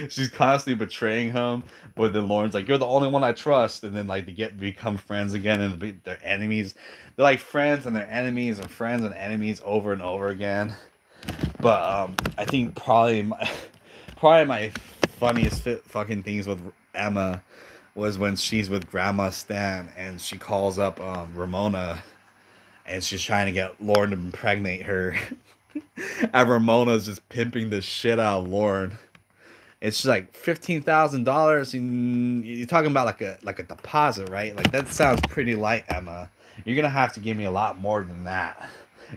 She's constantly betraying him, but then Lorne's like, you're the only one I trust, and then like they become friends again, and they're enemies. They're like friends and they're enemies and friends and enemies over and over again. But I think probably my funniest fucking things with Emma was when she's with Grandma Stan and she calls up Ramona and she's trying to get Lorne to impregnate her. And Ramona's just pimping the shit out of Lorne. It's just like $15,000, and you're talking about like a deposit, right? Like that sounds pretty light, Emma. You're gonna have to give me a lot more than that.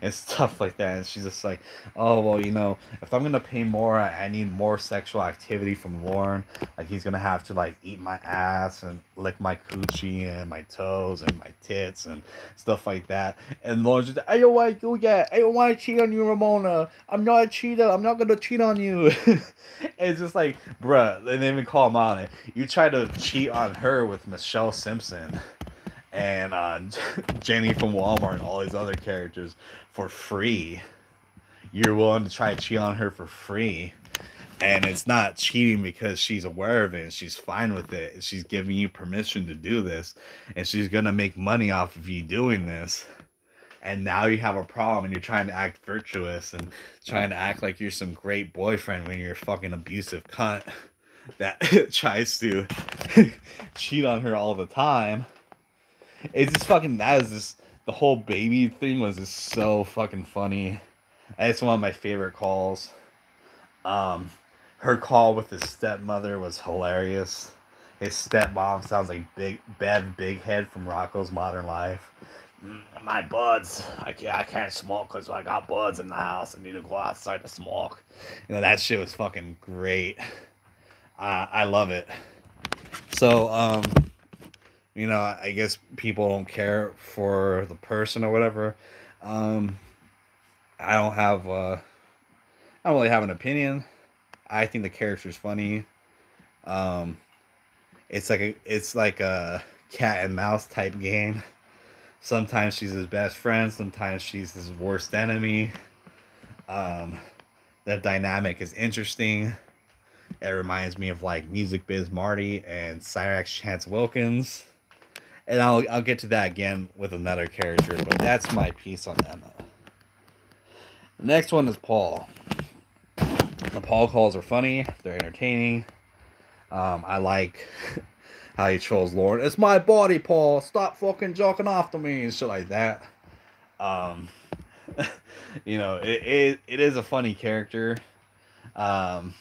and stuff like that. And she's just like, oh well, you know, if I'm gonna pay more, I need more sexual activity from Lorne. Like he's gonna have to like eat my ass and lick my coochie and my toes and my tits and stuff like that. And Lorne's just, I don't want to do that. I don't want to cheat on you, Ramona. I'm not a cheater. I'm not gonna cheat on you. It's just like, bruh, they didn't even call him on it. You try to cheat on her with Michelle Simpson and Jenny from Walmart and all these other characters for free. You're willing to try to cheat on her for free. And it's not cheating because she's aware of it and she's fine with it. She's giving you permission to do this. And she's going to make money off of you doing this. And now you have a problem and you're trying to act virtuous and trying to act like you're some great boyfriend when you're a fucking abusive cunt that tries to cheat on her all the time. It's just fucking, that is just, the whole baby thing was just so fucking funny. It's one of my favorite calls. Um, Her call with his stepmother was hilarious. His stepmom sounds like Bev Big Head from Rocco's Modern Life. My buds, I can't smoke because I got buds in the house. I need to go outside to smoke. You know, that shit was fucking great. I love it. So, you know, I guess people don't care for the person or whatever. Um, I don't have, I don't really have an opinion. I think the character's funny. Um, it's like a cat and mouse type game. Sometimes she's his best friend. Sometimes she's his worst enemy. Um, the dynamic is interesting. It reminds me of like Music Biz Marty and Cyrax Chance Wilkins. And I'll get to that again with another character, but that's my piece on Emma. The next one is Paul. The Paul calls are funny. They're entertaining. I like how he trolls Lorne. It's my body, Paul. Stop fucking joking off to me and shit like that. Um, you know, it is a funny character. Um,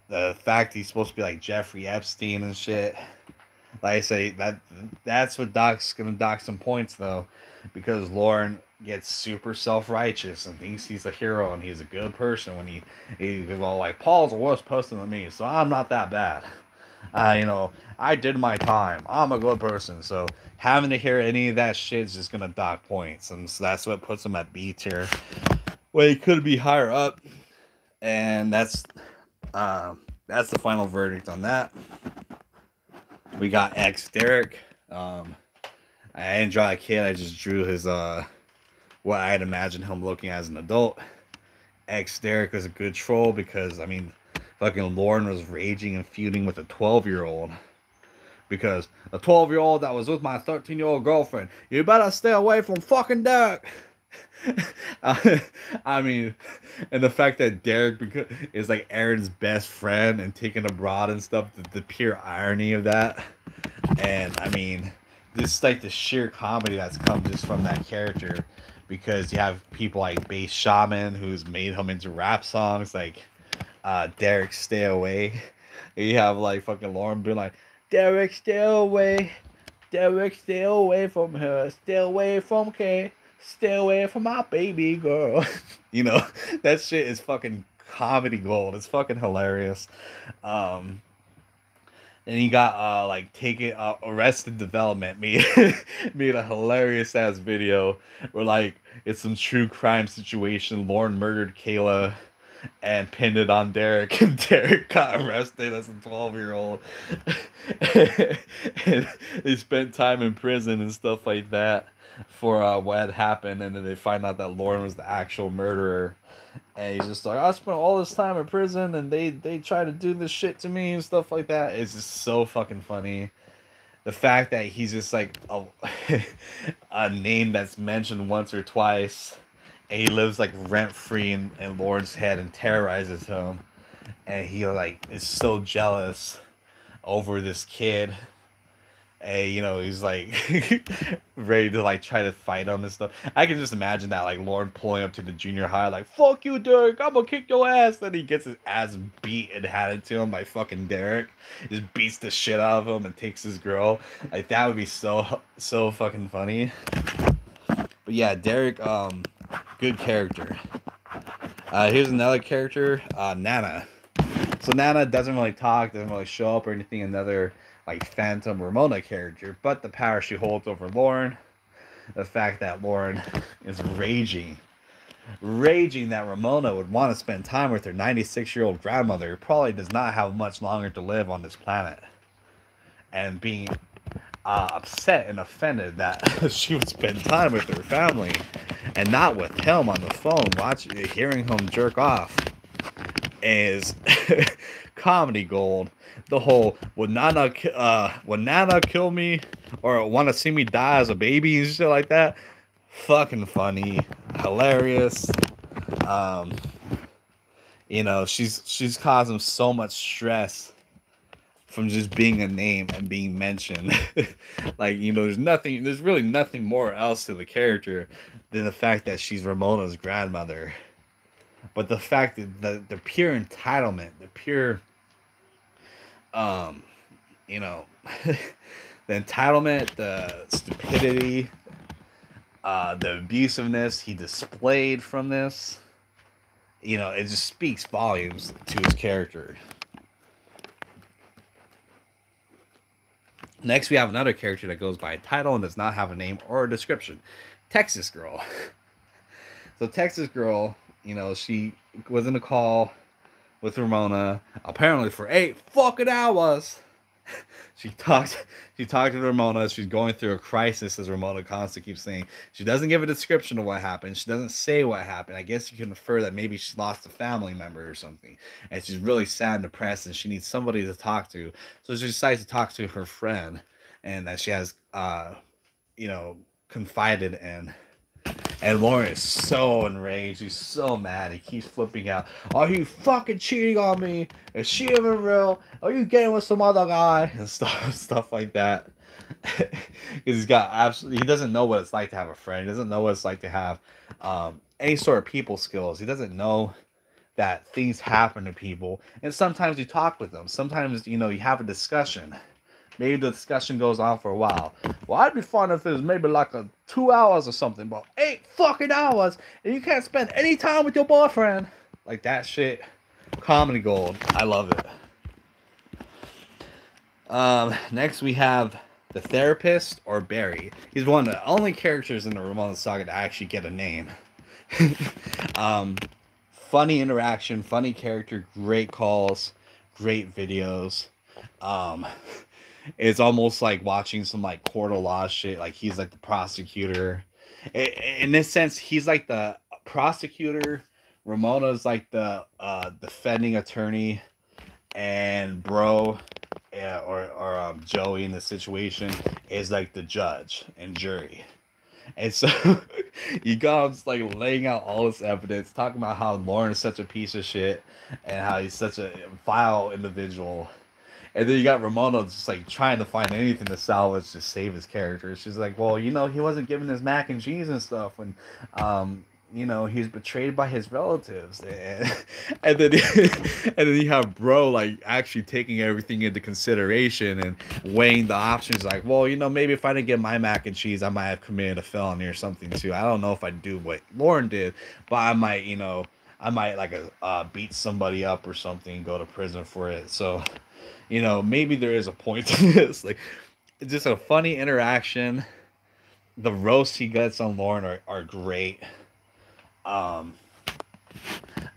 the fact he's supposed to be like Jeffrey Epstein and shit. Like I say, that's what Doc's gonna dock some points though, because Lorne gets super self-righteous and thinks he's a hero and he's a good person when he's all like, Paul's a worse person than me, so I'm not that bad. You know, I did my time. I'm a good person. So having to hear any of that shit is just gonna dock points, and so that's what puts him at B tier. Well, he could be higher up, and that's the final verdict on that. We got X Derek. I didn't draw a kid. I just drew his what I'd imagine him looking as an adult. X Derek was a good troll because I mean, fucking Lorne was raging and feuding with a 12-year-old because a 12-year-old that was with my 13-year-old girlfriend. You better stay away from fucking Derek. I mean, and the fact that Derek is like Aaron's best friend and taken abroad and stuff, the pure irony of that. And I mean, this is like the sheer comedy that's come just from that character, because you have people like Bass Shaman who's made him into rap songs like Derek Stay Away. And you have like fucking Lorne being like, Derek stay away, Derek stay away from her, stay away from Kay, stay away from my baby girl. You know, that shit is fucking comedy gold. It's fucking hilarious. And he got like taken Arrested Development made made a hilarious ass video where like it's some true crime situation. Lorne murdered Kayla and pinned it on Derek, and Derek got arrested as a 12-year-old. And they spent time in prison and stuff like that for what had happened, and then they find out that Lorne was the actual murderer. And he's just like, I spent all this time in prison, and they try to do this shit to me and stuff like that. It's just so fucking funny. The fact that he's just like a name that's mentioned once or twice, and he lives like rent free in Lorne's head and terrorizes him, and he like is so jealous over this kid. And you know, he's like ready to like try to fight him and stuff. I can just imagine that, like Lorne pulling up to the junior high, like, fuck you, Derek, I'm gonna kick your ass. Then he gets his ass beat and handed to him by fucking Derek. Just beats the shit out of him and takes his girl. Like that would be so fucking funny. But yeah, Derek, Good character. Here's another character, Nana. So Nana doesn't really talk, doesn't really show up or anything. Another like Phantom Ramona character, but the power she holds over Lorne, the fact that Lorne is raging that Ramona would want to spend time with her 96-year-old grandmother, who probably does not have much longer to live on this planet, and being upset and offended that she would spend time with her family and not with him on the phone, hearing him jerk off, is comedy gold. The whole would Nana kill me or want to see me die as a baby and shit like that. Fucking funny, hilarious. Um, she's causing so much stress from just being a name and being mentioned. Like, there's really nothing more else to the character than the fact that she's Ramona's grandmother. But the fact that the pure entitlement, the pure, um, you know, the entitlement, the stupidity, the abusiveness he displayed from this, it just speaks volumes to his character. Next, we have another character that goes by a title and does not have a name or a description. Texas Girl. So Texas Girl, she was in a call with Ramona, apparently for 8 fucking hours. She talked to Ramona. She's going through a crisis, as Ramona constantly keeps saying. She doesn't give a description of what happened. She doesn't say what happened. I guess you can infer that maybe she lost a family member or something. And she's really sad and depressed, and she needs somebody to talk to. So she decides to talk to her friend, and that she has, confided in. And Lorne is so enraged. He's so mad. He keeps flipping out. Are you fucking cheating on me? Is she even real? Are you getting with some other guy? And stuff like that. Because he doesn't know what it's like to have a friend. He doesn't know what it's like to have any sort of people skills. He doesn't know that things happen to people. And sometimes you talk with them. Sometimes, you have a discussion. Maybe the discussion goes on for a while. Well, I'd be fine if it was maybe like 2 hours or something, but 8 fucking hours, and you can't spend any time with your boyfriend. Like that shit, comedy gold. I love it. Next we have the therapist, or Barry. He's one of the only characters in the Ramona saga to actually get a name. Funny interaction, funny character, great calls, great videos. It's almost like watching some like court of law shit. Like he's like the prosecutor. In this sense, he's like the prosecutor. Ramona's like the defending attorney, and bro, or Joey in the situation is like the judge and jury. And so you got like laying out all this evidence, talking about how Lorne is such a piece of shit and how he's such a vile individual. And then you got Ramona just like trying to find anything to salvage to save his character. She's like, well, he wasn't given his mac and cheese and stuff, and he's betrayed by his relatives, and then and then you have bro like actually taking everything into consideration and weighing the options. Like, well, maybe if I didn't get my mac and cheese, I might have committed a felony or something too. I don't know if I'd do what Lorne did, but I might, beat somebody up or something, go to prison for it. So. Maybe there is a point to this. Like, it's just a funny interaction. The roasts he gets on Lorne are great. The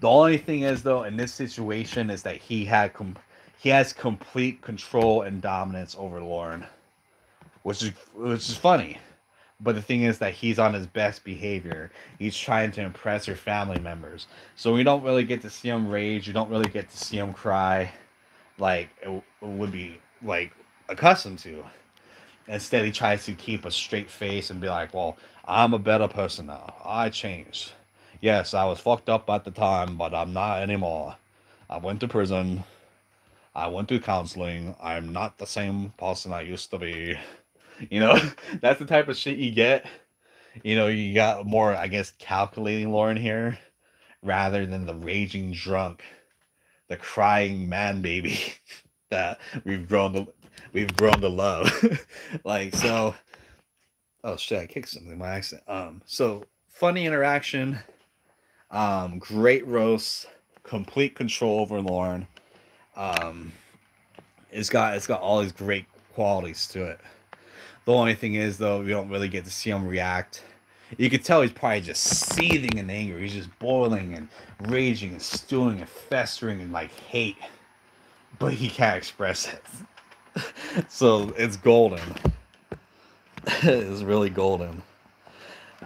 only thing is, though, in this situation, is that he has complete control and dominance over Lorne, which is funny. But the thing is that he's on his best behavior. He's trying to impress her family members. So we don't really get to see him rage. You don't really get to see him cry like it would be like accustomed to. Instead, he tries to keep a straight face and be like, well, I'm a better person now. I changed. Yes, I was fucked up at the time, but I'm not anymore. I went to prison. I went to counseling. I'm not the same person I used to be. That's the type of shit you get. You got more, I guess, calculating Lorne here rather than the raging drunk, the crying man baby that we've grown to love. Like, so, oh shit, I kicked something by accident. So funny interaction, Great roast, complete control over Lorne. Um, it's got all these great qualities to it. The only thing is though, we don't really get to see him react. You could tell he's probably just seething in anger. He's just boiling and raging and stewing and festering in like hate, but he can't express it. So it's golden. It's really golden.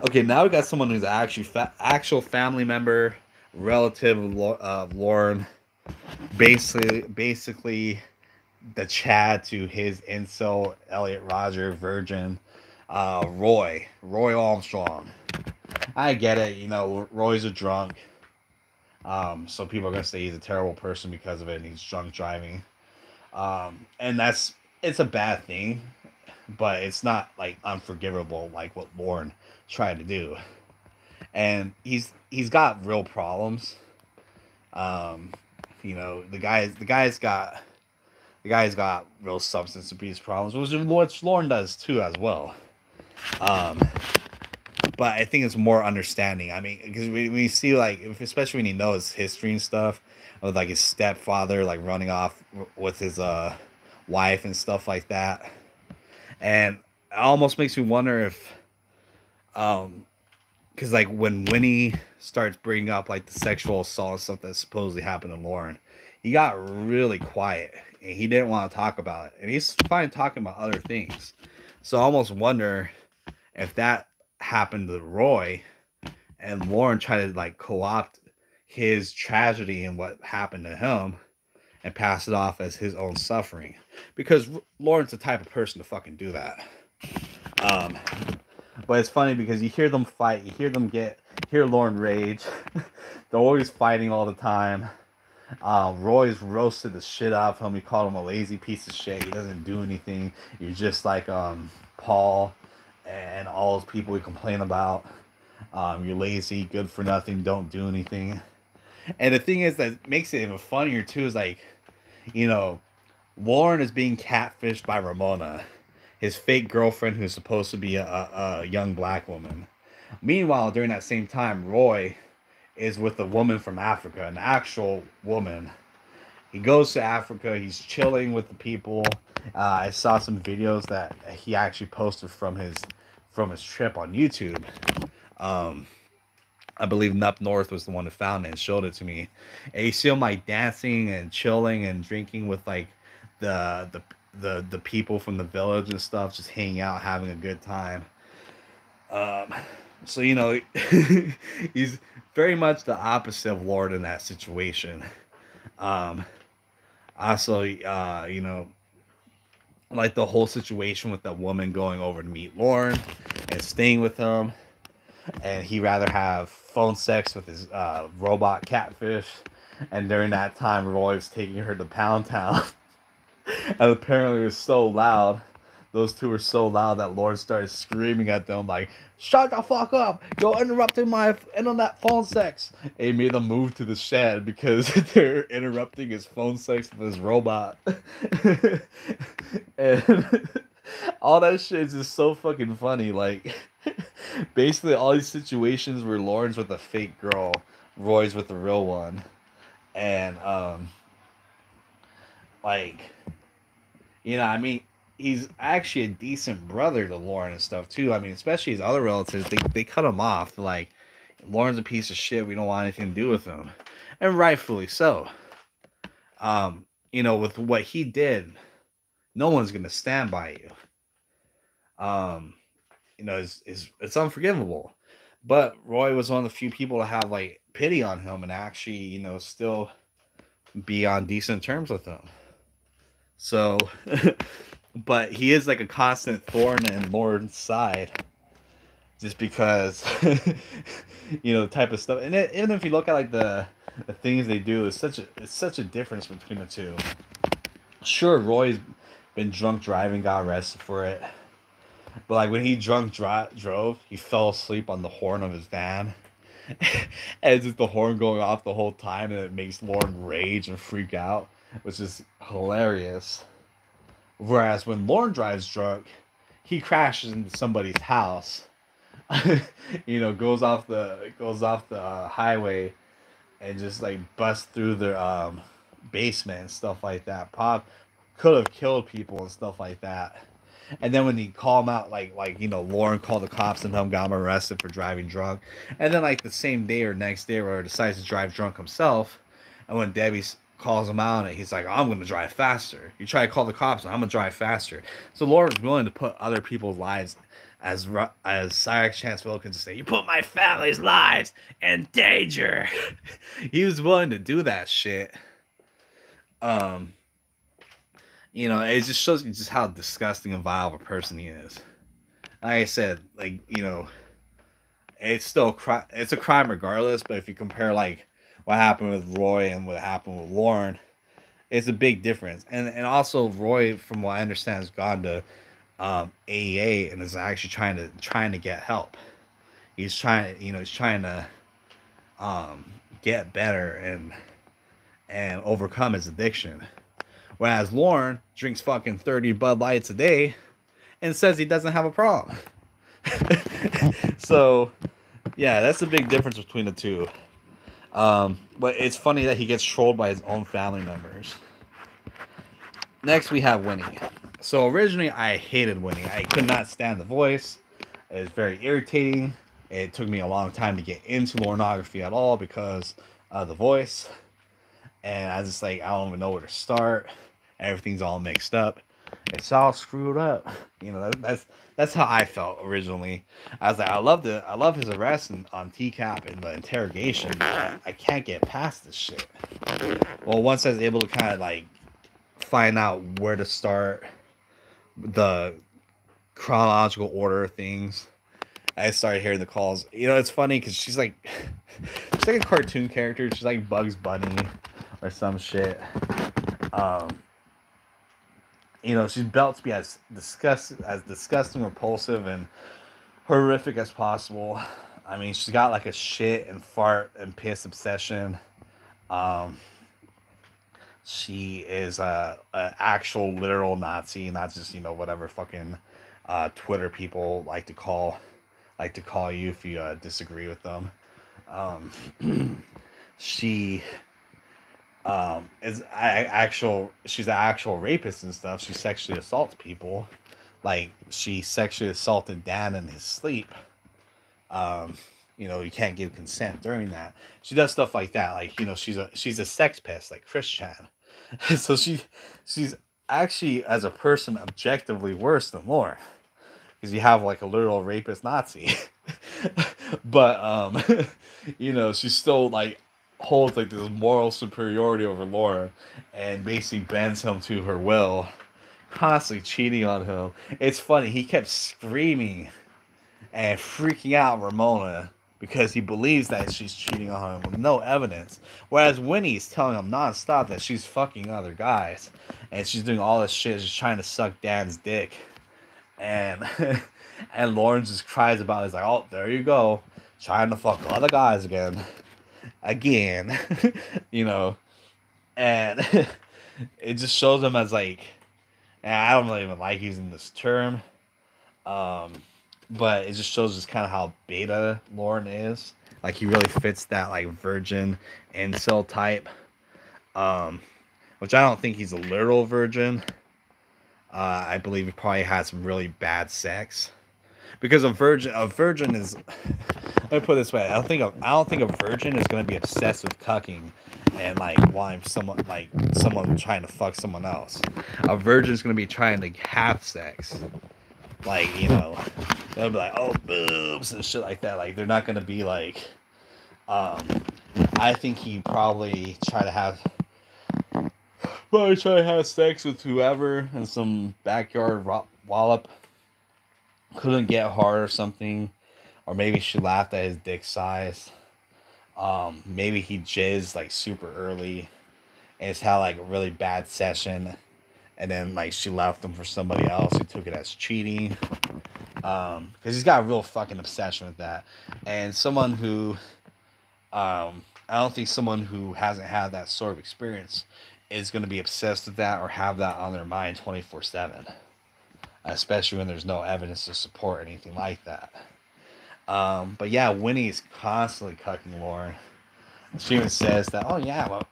Okay, now we got someone who's actually actual family member, relative of Lauren, basically the Chad to his incel Elliot Roger virgin, Roy Armstrong. I get it, you know, Roy's a drunk, so people are gonna say he's a terrible person because of it, and he's drunk driving, and it's a bad thing, but it's not like unforgivable like what Lorne tried to do, and he's got real problems. Um, you know, the guy's got real substance abuse problems, which Lorne does too as well. Um, but I think it's more understanding. I mean, because we see like, especially when you know his history and stuff, with like his stepfather like running off with his wife and stuff like that, and it almost makes me wonder if because like when Winnie starts bringing up like the sexual assault and stuff that supposedly happened to Lauren, he got really quiet and he didn't want to talk about it, and he's fine talking about other things. So I almost wonder if that happened to Roy and Lauren tried to like co-opt his tragedy and what happened to him and pass it off as his own suffering, because Lauren's the type of person to fucking do that. Um, but it's funny because you hear them fight, hear Lauren rage. They're always fighting all the time. Roy's roasted the shit out of him. He called him a lazy piece of shit. He doesn't do anything. You're just like Paul and all those people we complain about. You're lazy, good for nothing, don't do anything. And the thing is that makes it even funnier too is like, you know, Warren is being catfished by Ramona, his fake girlfriend who's supposed to be a young black woman. Meanwhile, during that same time, Roy is with a woman from Africa, an actual woman. He goes to Africa. He's chilling with the people. I saw some videos that he actually posted from his trip on YouTube. Um, I believe Nup North was the one who found it and showed it to me. And you see him like dancing and chilling and drinking with like the the the people from the village and stuff, just hanging out, having a good time. Um, so you know, he's very much the opposite of Lord in that situation. Um, Also, you know, like the whole situation with that woman going over to meet Lorne and staying with him, and he rather have phone sex with his robot catfish. And during that time, Roy was taking her to Pound Town, and apparently it was so loud. Those two were so loud that Lord started screaming at them like, "Shut the fuck up! You're interrupting my internet phone sex!" And he made them move to the shed because they're interrupting his phone sex with his robot. And all that shit is just so fucking funny. Like, basically all these situations where Lauren's with a fake girl, Roy's with the real one. And like, you know, I mean, he's actually a decent brother to Lauren and stuff too. I mean, especially his other relatives, they cut him off. They're like, Lauren's a piece of shit. We don't want anything to do with him, and rightfully so. You know, with what he did, no one's gonna stand by you. Um, you know, it's unforgivable. But Roy was one of the few people to have like pity on him and actually, you know, still be on decent terms with him. So, but he is like a constant thorn in Lauren's side, just because, you know, the type of stuff. And even if you look at like the things they do, it's such a difference between the two. Sure, Roy's been drunk driving, got arrested for it, but like when he drove, he fell asleep on the horn of his van. And it's just the horn going off the whole time, and it makes Lauren rage and freak out, which is hilarious. Whereas when Lorne drives drunk, he crashes into somebody's house, goes off the highway and just like busts through their basement and stuff like that. Pop could have killed people and stuff like that. And then when he call him out, Lorne called the cops and him got him arrested for driving drunk. And then like the same day or next day, where he decides to drive drunk himself. And when Debbie calls him out on it, he's like, "I'm gonna drive faster. You try to call the cops, and I'm gonna drive faster." So Lorne was willing to put other people's lives, as Cyrus Chance Wilkins say, "You put my family's lives in danger." He was willing to do that shit. Um, it just shows you just how disgusting and vile of a person he is. Like I said, it's a crime regardless. But if you compare like what happened with Roy and what happened with Lorne, it's a big difference. And also Roy, from what I understand, has gone to AEA and is actually trying to get help. He's trying to get better and overcome his addiction. Whereas Lorne drinks fucking 30 Bud Lights a day and says he doesn't have a problem. So, yeah, that's a big difference between the two. But it's funny that he gets trolled by his own family members. Next, we have Winnie. So originally, I hated Winnie. I could not stand the voice. It was very irritating. It took me a long time to get into pornography at all because of the voice. And I was just like, I don't even know where to start. Everything's all mixed up. It's all screwed up. That's how I felt originally. I was like, I love his arrest on TCAP and the interrogation. But I can't get past this shit. Well, once I was able to kind of like find out where to start, the chronological order of things, I started hearing the calls. It's funny because she's like a cartoon character. She's like Bugs Bunny or some shit. She's built to be as disgusting, repulsive, and horrific as possible. I mean, she's got like a shit and fart and piss obsession. Um, she is a actual literal Nazi, not just whatever fucking Twitter people like to call you if you disagree with them. She she's an actual rapist and stuff. She sexually assaults people. Like she sexually assaulted Dan in his sleep. You can't give consent during that. She does stuff like that. Like, she's a sex pest like Chris Chan. So she's actually, as a person, objectively worse than Lauren. Because you have like a literal rapist Nazi. But she still like holds like this moral superiority over Laura and basically bends him to her will, constantly cheating on him. It's funny, he kept screaming and freaking out Ramona because he believes that she's cheating on him with no evidence. Whereas Winnie's telling him nonstop that she's fucking other guys and she's doing all this shit, just trying to suck Dan's dick. And and Lawrence just cries about it. He's like, "Oh, there you go, trying to fuck other guys again." And it just shows him as like, and I don't really even like using this term, but it just shows us kind of how beta Lorne is. Like he really fits that like virgin incel type, which I don't think he's a literal virgin. I believe he probably had some really bad sex, because a virgin is. Let me put it this way: I don't think a virgin is going to be obsessed with cucking and like wanting someone trying to fuck someone else. A virgin is going to be trying to have sex, like they'll be like, "Oh, boobs" and shit like that. Like they're not going to be like. I think he probably try to have sex with whoever in some backyard wallop. Couldn't get hard or something, or maybe she laughed at his dick size. Maybe he jizzed like super early, and it's had like a really bad session, and then like she left him for somebody else who took it as cheating. Because he's got a real fucking obsession with that, and someone who, I don't think someone who hasn't had that sort of experience is going to be obsessed with that or have that on their mind 24/7. Especially when there's no evidence to support anything like that. But yeah, Winnie's constantly cucking Lorne. She even says that, oh yeah, well,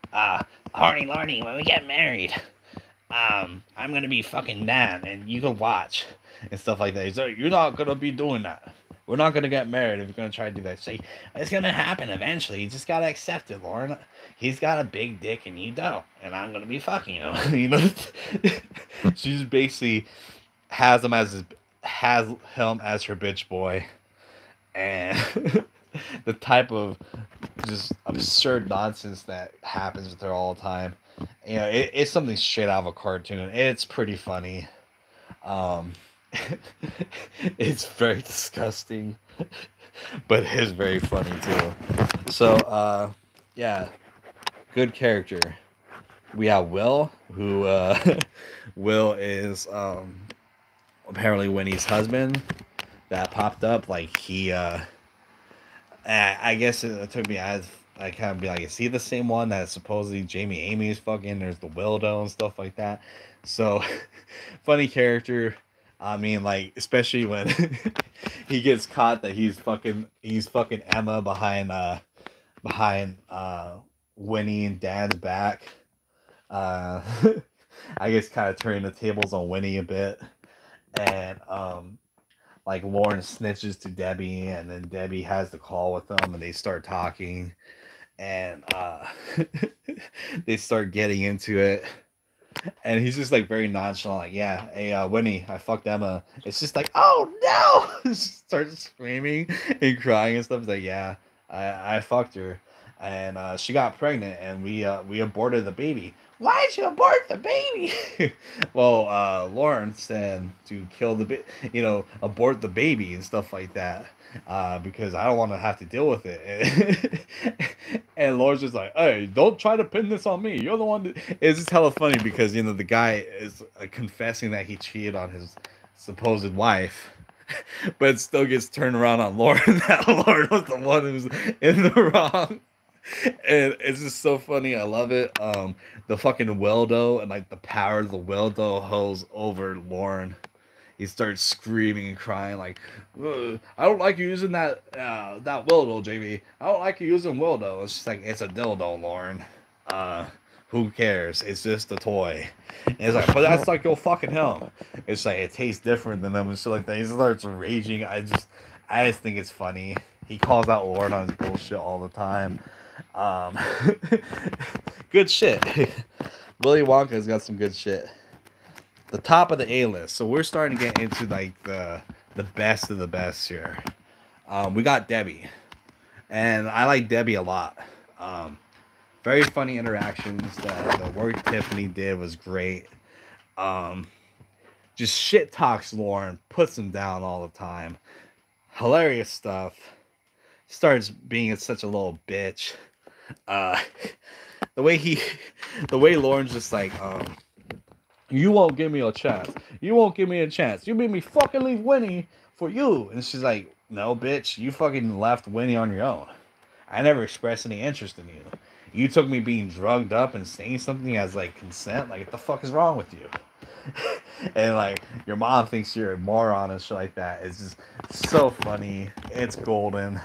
Horny Lorny, when we get married, I'm gonna be fucking Dan, and you can watch and stuff like that. He's like, you're not gonna be doing that. We're not gonna get married if you're gonna try to do that. See, it's gonna happen eventually. You just gotta accept it, Lauren. He's got a big dick and you don't, and I'm gonna be fucking him. You know, she's basically has him as has him as her bitch boy, and the type of just absurd nonsense that happens with her all the time. You know, it's something straight out of a cartoon. It's pretty funny. Um, it's very disgusting, but it's very funny too. So, yeah, good character. We have Will, who Will is apparently Winnie's husband. That popped up like he. I guess it took me as I kind of be like, is he the same one that supposedly Jamie Amy is fucking? There's the Wildo and stuff like that. So, funny character. I mean, like, especially when he gets caught that he's fucking Emma behind Winnie and Dan's back. Uh, I guess kind of turning the tables on Winnie a bit, and like Lorne snitches to Debbie, and then Debbie has the call with them, and they start talking, and they start getting into it, and he's just like very nonchalant, like, yeah, hey, Winnie, I fucked Emma. It's just like, oh no, starts screaming and crying and stuff. It's like, yeah, I fucked her, and she got pregnant, and we aborted the baby. Why'd you abort the baby? Well, Lawrence said to kill abort the baby and stuff like that, because I don't want to have to deal with it. And Lawrence just like, hey, don't try to pin this on me. You're the one. It's just hella funny because the guy is confessing that he cheated on his supposed wife. But it still gets turned around on Lauren. That Lauren was the one who's in the wrong. And it's just so funny. I love it. The fucking Weldo and like the power of the Weldo hose over Lauren. He starts screaming and crying like, "I don't like you using that Weldo, JV. I don't like you using Weldo." It's just like, it's a dildo, Lauren. Uh, who cares? It's just a toy. And it's like, but that's like your fucking him. It's like, it tastes different than them and shit like that. He starts raging. I just think it's funny. He calls out Lauren on his bullshit all the time. Um, good shit. Willy Wonka's got some good shit. The top of the A list. So we're starting to get into like the best of the best here. We got Debbie, and I like Debbie a lot. Very funny interactions. The work Tiffany did was great. Just shit talks Lauren, puts him down all the time. Hilarious stuff. Starts being such a little bitch. Uh, the way Lauren's just like, you won't give me a chance. You won't give me a chance. You made me fucking leave Winnie for you. And she's like, no, bitch, you fucking left Winnie on your own. I never expressed any interest in you. You took me being drugged up and saying something as like consent. Like, what the fuck is wrong with you? And like, your mom thinks you're a moron and shit like that. It's just so funny. It's golden.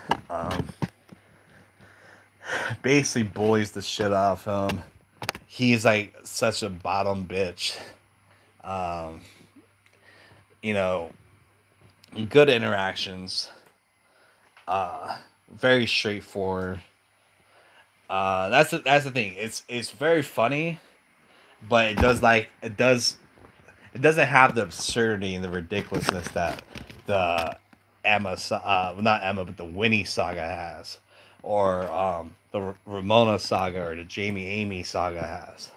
Basically bullies the shit out of him. He's like such a bottom bitch. Um, you know, good interactions. Very straightforward. That's the thing. It's very funny, but it doesn't have the absurdity and the ridiculousness that the not Emma, but the Winnie saga has, or the Ramona saga or the Jamie Amy saga has.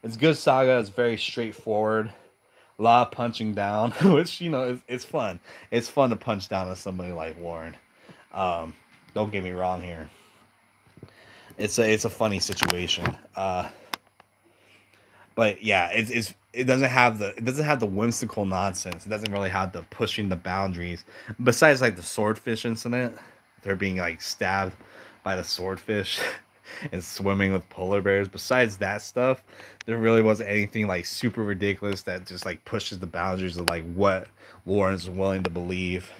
It's a good saga. It's very straightforward. A lot of punching down, which it's fun. It's fun to punch down at somebody like Warren. Don't get me wrong here. It's a funny situation. But yeah, it doesn't have the whimsical nonsense. It doesn't really have the pushing the boundaries. Besides like the swordfish incident, they're being like stabbed by the swordfish and swimming with polar bears. Besides that stuff, there really wasn't anything like super ridiculous that just like pushes the boundaries of like what Lauren's willing to believe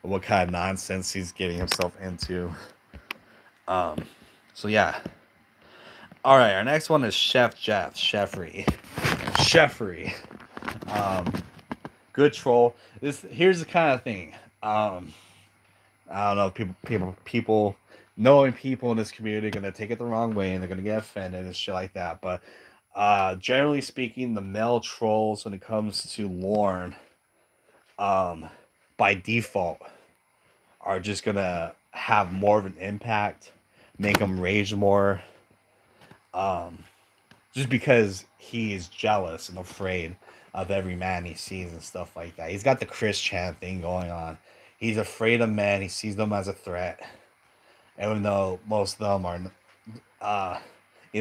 what kind of nonsense he's getting himself into. So yeah. All right, our next one is Chef Jeff Cheffery. Um, Good troll. This here's the kind of thing. I don't know. People, knowing people in this community are gonna take it the wrong way and they're gonna get offended and shit like that. But generally speaking, the male trolls when it comes to Lorne, um, by default, are just gonna have more of an impact, make him rage more, um, just because he is jealous and afraid of every man he sees and stuff like that. He's got the Chris Chan thing going on. He's afraid of men. He sees them as a threat, even though most of them are, uh,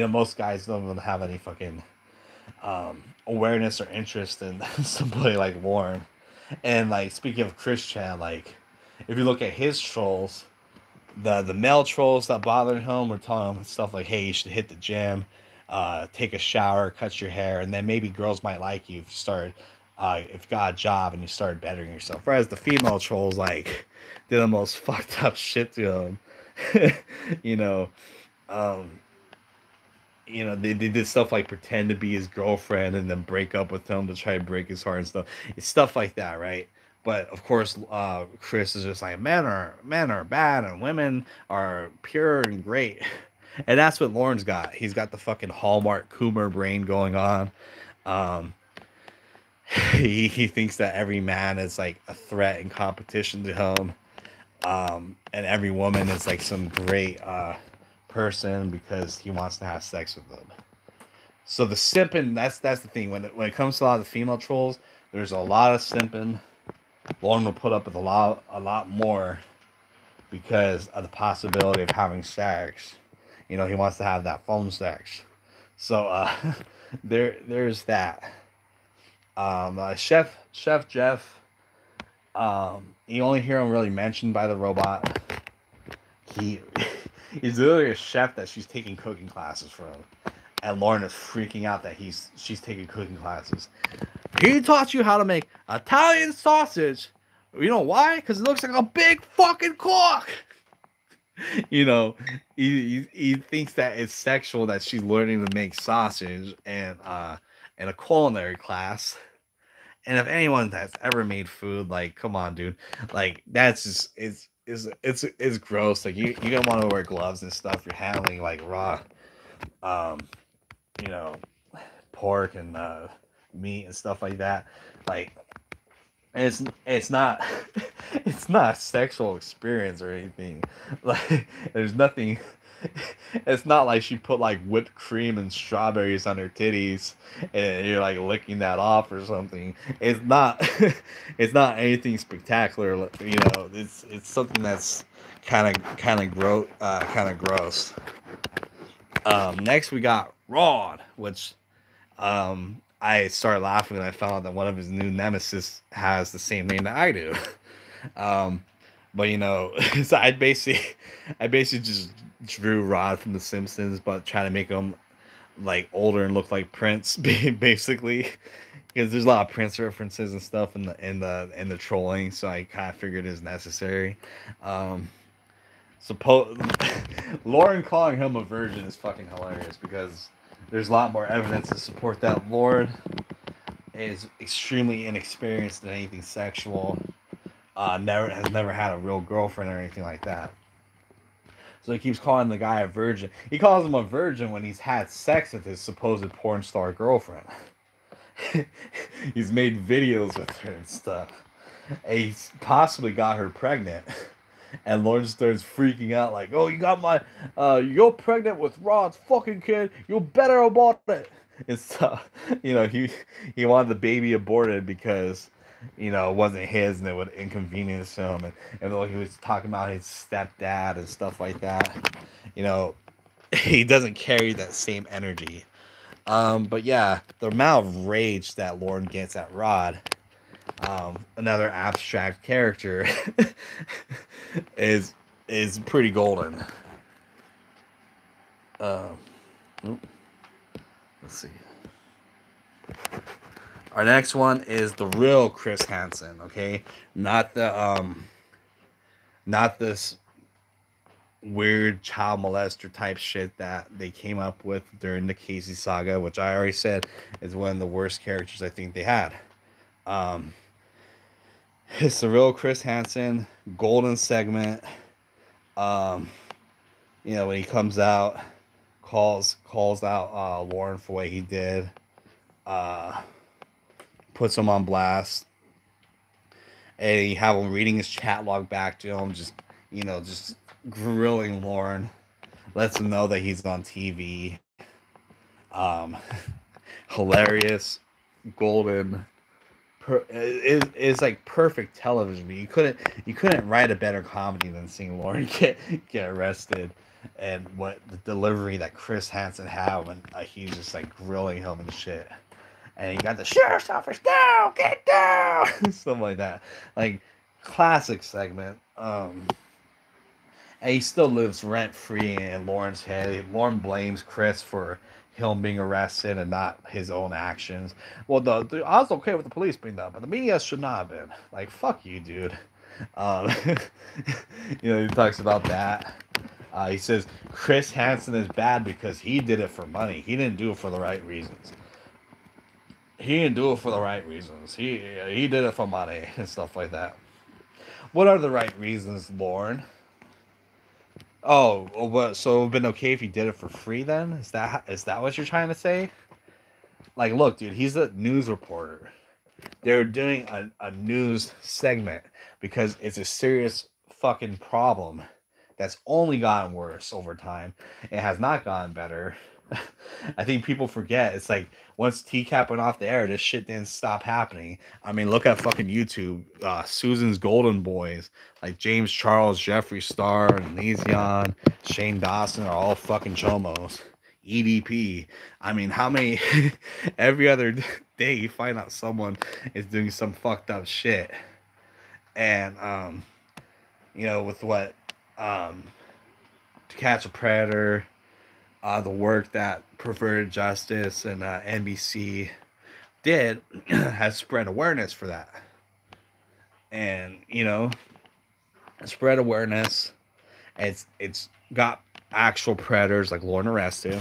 most guys don't even have any fucking awareness or interest in somebody like Warren. And like speaking of Chris Chan, like if you look at his trolls, the male trolls that bothered him were telling him stuff like, "Hey, you should hit the gym, take a shower, cut your hair, and then maybe girls might like you if you start, if you got a job and you started bettering yourself." Whereas the female trolls like did the most fucked up shit to him, you know. Um, they did stuff like pretend to be his girlfriend and then break up with him to try to break his heart and stuff. It's stuff like that, right? But of course, Chris is just like men are bad and women are pure and great, and that's what Lauren's got. He's got the fucking Hallmark Coomer brain going on. Um, he thinks that every man is like a threat and competition to him, and every woman is like some great person because he wants to have sex with them. So the simping, that's the thing. When it comes to a lot of the female trolls, there's a lot of simping. Lauren will put up with a lot more because of the possibility of having sex. He wants to have that phone sex. So there's that. Chef Jeff. You only hear him really mentioned by the robot. He he's literally a chef that she's taking cooking classes from, and Lauren is freaking out that she's taking cooking classes. He taught you how to make Italian sausage. You know why? Because it looks like a big fucking cock. you know, he thinks that it's sexual that she's learning to make sausage and in a culinary class. And if anyone that's ever made food, like, come on, dude, like that's just it's gross. Like you don't want to wear gloves and stuff. You're handling like raw, um, you know, pork and meat and stuff like that. Like it's not it's not a sexual experience or anything. Like there's nothing. It's not like she put like whipped cream and strawberries on her titties and you're like licking that off or something. It's not it's not anything spectacular. It's something that's kind of gross. Next we got Ron, which I started laughing when I found out that one of his new nemesis has the same name that I do. Um, but so I basically just drew Rod from The Simpsons, but trying to make him like older and look like Prince, basically, because there's a lot of Prince references and stuff in the trolling. So I kind of figured it was necessary. Um, Suppose Lauren calling him a virgin is fucking hilarious because there's a lot more evidence to support that Lauren is extremely inexperienced in anything sexual. Never had a real girlfriend or anything like that. So he keeps calling the guy a virgin. He calls him a virgin when he's had sex with his supposed porn star girlfriend. He's made videos with her and stuff. And he's possibly got her pregnant. And Lauren starts freaking out like, "Oh, you got you're pregnant with Rod's fucking kid. You better abort it." And stuff. He wanted the baby aborted because, it wasn't his and it would inconvenience him. And he was talking about his stepdad and stuff like that. He doesn't carry that same energy. But yeah, the amount of rage that Lauren gets at Rod, another abstract character, is pretty golden. Um, let's see. Our next one is the real Chris Hansen. Okay, not the not this weird child molester type shit that they came up with during the Casey saga, which I already said is one of the worst characters I think they had. Um, it's the real Chris Hansen golden segment. Um, when he comes out, calls out Lorne for what he did, uh, puts him on blast, and you have him reading his chat log back to him, just grilling Lorne, lets him know that he's on TV. Um, hilarious, golden. Is like perfect television. You couldn't write a better comedy than seeing Lorne get arrested, and what the delivery that Chris Hansen had when he's just like grilling him and shit. And you got the sheriff's office down, get down, stuff like that. Like classic segment. And he still lives rent free in Lorne's head. Lorne blames Chris for him being arrested and not his own actions. Well, I was okay with the police being done, but the media should not have been. Like, fuck you, dude. Um, he talks about that. He says Chris Hansen is bad because he did it for money. He didn't do it for the right reasons. He didn't do it for the right reasons. He did it for money and stuff like that. What are the right reasons, Lorne? Oh, what? So it would have been okay if he did it for free then? Is that what you're trying to say? Like, look, dude, he's a news reporter. They're doing a news segment because it's a serious fucking problem that's only gotten worse over time. It has not gotten better. I think people forget. It's like once TCAP went off the air, this shit didn't stop happening. I mean, look at fucking YouTube. Susan's Golden Boys, like James Charles, Jeffree Star, and Lezion, Shane Dawson are all fucking chomos. EDP. I mean, how many? Every other day you find out someone is doing some fucked up shit, and with what To Catch a Predator, the work that Perverted Justice and NBC did has spread awareness for that. And, spread awareness. It's got actual predators like Lorne arrested.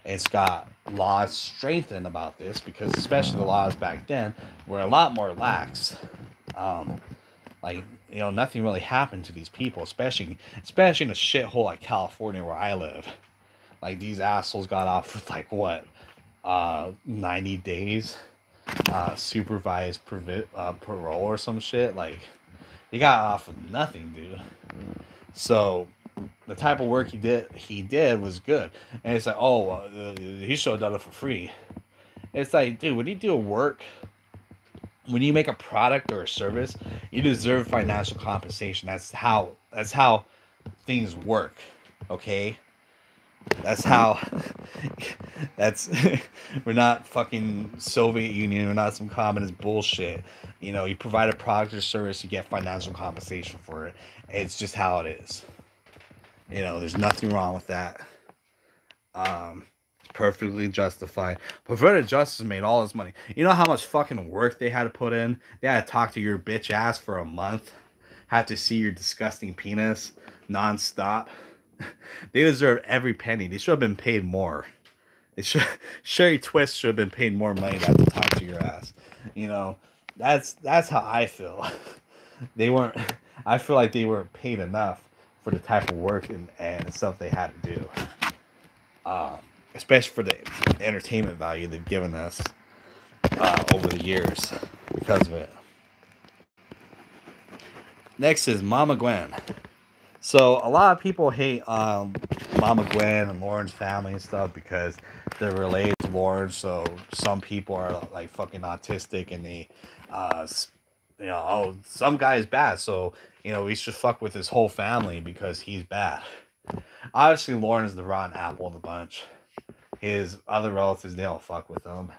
It's got laws strengthened about this because especially the laws back then were a lot more lax. Nothing really happened to these people, especially in a shithole like California where I live. Like, these assholes got off with, 90 days, supervised parole or some shit. Like, they got off with nothing, dude. So, the type of work he did was good. And it's like, he should have done it for free. It's like, dude, when you do work, when you make a product or a service, you deserve financial compensation. That's how things work. Okay? That's how we're not fucking Soviet Union, we're not some communist bullshit. You provide a product or service, you get financial compensation for it. It's just how it is. There's nothing wrong with that. It's perfectly justified. Perverted Justice made all this money. You know how much fucking work they had to put in? They had to talk to your bitch ass for a month. Had to see your disgusting penis nonstop. They deserve every penny. They should have been paid more. Sherry Twist should have been paid more money to have to talk to your ass. That's how I feel. They weren't. I feel like they weren't paid enough for the type of work and stuff they had to do. Especially for the entertainment value they've given us over the years because of it. Next is Mama Gwen. So a lot of people hate Mama Gwen and Lorne's family and stuff because they're related to Lorne. So some people are like fucking autistic and they, some guy is bad. So, we should fuck with his whole family because he's bad. Obviously, Lorne is the rotten apple of the bunch. His other relatives, they don't fuck with him.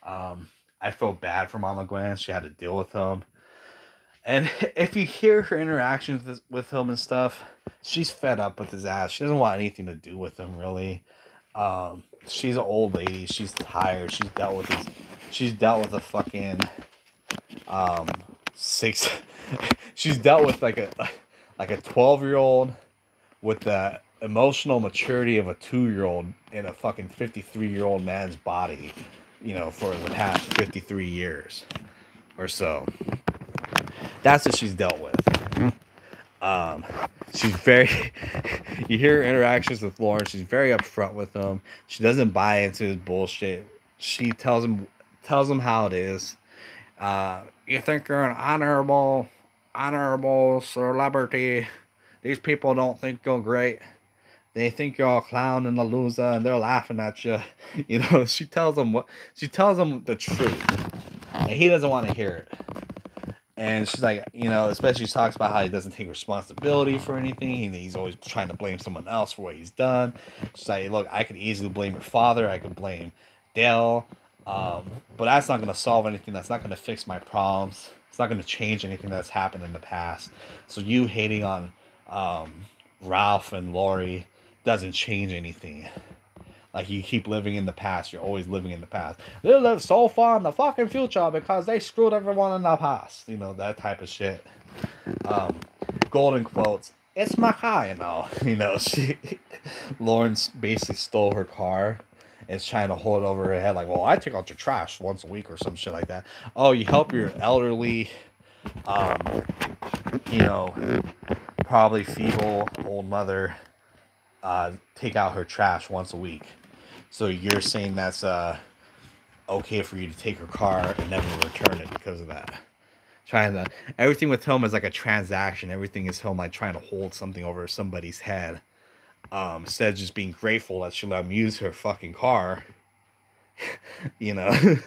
I feel bad for Mama Gwen. She had to deal with him. And if you hear her interactions with him and stuff, she's fed up with his ass. She doesn't want anything to do with him, really. She's an old lady. She's tired. She's dealt with a fucking she's dealt with like a 12-year-old with the emotional maturity of a 2-year-old in a fucking 53-year-old man's body, for the past 53 years or so. That's what she's dealt with. Um, she's very. You hear her interactions with Lorne. She's very upfront with him. She doesn't buy into his bullshit. She tells him how it is. You think you're an honorable celebrity? These people don't think you're great. They think you're a clown and a loser, and they're laughing at you. She tells him the truth, and he doesn't want to hear it. And she's like, especially she talks about how he doesn't take responsibility for anything. He's always trying to blame someone else for what he's done. She's like, look, I could easily blame your father. I could blame Dale. But that's not going to solve anything. That's not going to fix my problems. It's not going to change anything that's happened in the past. So you hating on Ralph and Lori doesn't change anything. Like, you keep living in the past. You're always living in the past. They live so far in the fucking future because they screwed everyone in the past. That type of shit. Golden quotes. It's my car, Lawrence basically stole her car and is trying to hold it over her head like, well, I take out your trash once a week or some shit like that. Oh, you help your elderly, probably feeble old mother take out her trash once a week. So you're saying that's okay for you to take her car and never return it because of that? Everything with him is like a transaction. Everything is him like trying to hold something over somebody's head. Instead of just being grateful that she let him use her fucking car. And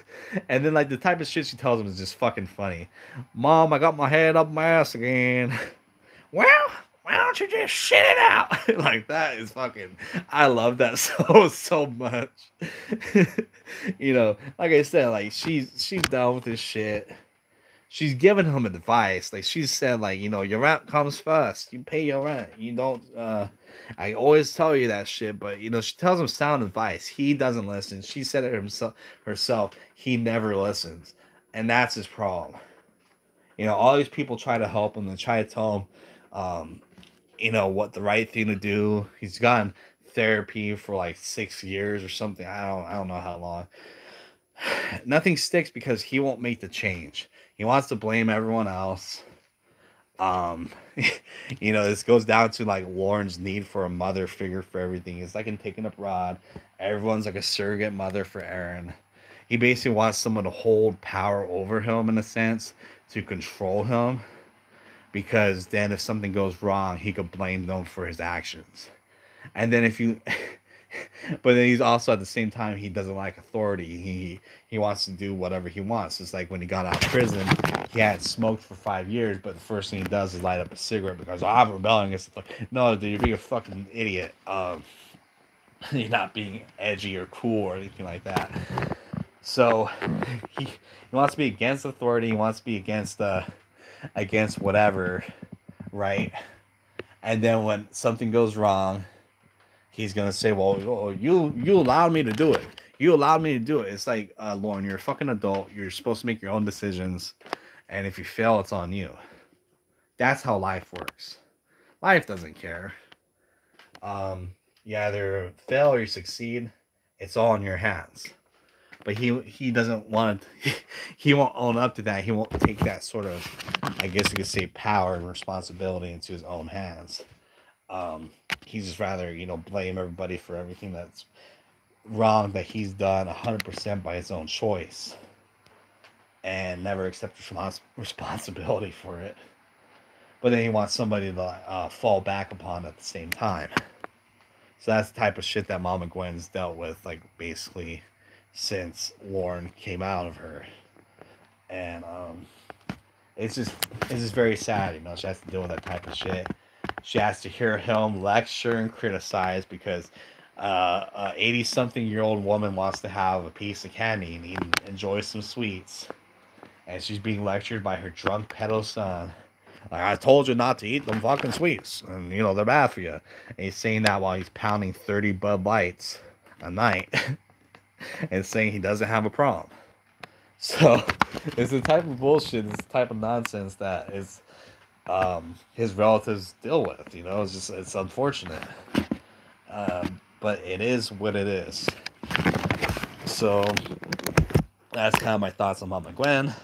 then like the type of shit she tells him is just fucking funny. Mom, I got my head up my ass again. Well, why don't you just shit it out? Like, that is fucking, I love that so much. Like I said, like she's done with this shit. She's giving him advice. Like, she said, like, your rent comes first. You pay your rent. You don't I always tell you that shit, but she tells him sound advice. He doesn't listen. She said it herself. He never listens. And that's his problem. All these people try to help him and try to tell him what the right thing to do. He's gotten therapy for like 6 years or something. I don't know how long. Nothing sticks because he won't make the change. He wants to blame everyone else. This goes down to like Lauren's need for a mother figure for everything. It's like in Taking Up Rod. Everyone's like a surrogate mother for Aaron. He basically wants someone to hold power over him in a sense, to control him, because then if something goes wrong, he could blame them for his actions. And then but then he's also at the same time, he doesn't like authority. He wants to do whatever he wants. It's like when he got out of prison, he hadn't smoked for 5 years, but the first thing he does is light up a cigarette because I'm rebelling against it. No, dude, you're being a fucking idiot. You're not being edgy or cool or anything like that. So he wants to be against authority. He wants to be against whatever, right? And then when something goes wrong, he's gonna say, "Well, you allowed me to do it. You allowed me to do it." It's like, Lorne, you're a fucking adult. You're supposed to make your own decisions, and if you fail, it's on you. That's how life works. Life doesn't care. You either fail or you succeed. It's all in your hands. But he doesn't want. He won't own up to that. He won't take that sort of, I guess you could say, power and responsibility into his own hands. He's just rather, blame everybody for everything that's wrong that he's done 100% by his own choice, and never accept responsibility for it. But then he wants somebody to fall back upon at the same time. So that's the type of shit that Mama Gwen's dealt with, like, basically since Lorne came out of her. And it's just very sad, she has to deal with that type of shit. She has to hear him lecture and criticize because a 80-something-year-old woman wants to have a piece of candy and enjoy some sweets, and she's being lectured by her drunk pedo son. Like, I told you not to eat them fucking sweets, and they're bad for you. And he's saying that while he's pounding 30 Bud Lights a night, and saying he doesn't have a problem. So it's the type of bullshit, it's the type of nonsense that is his relatives deal with. You know, it's just it's unfortunate, but it is what it is. So that's kind of my thoughts on Mama Gwen.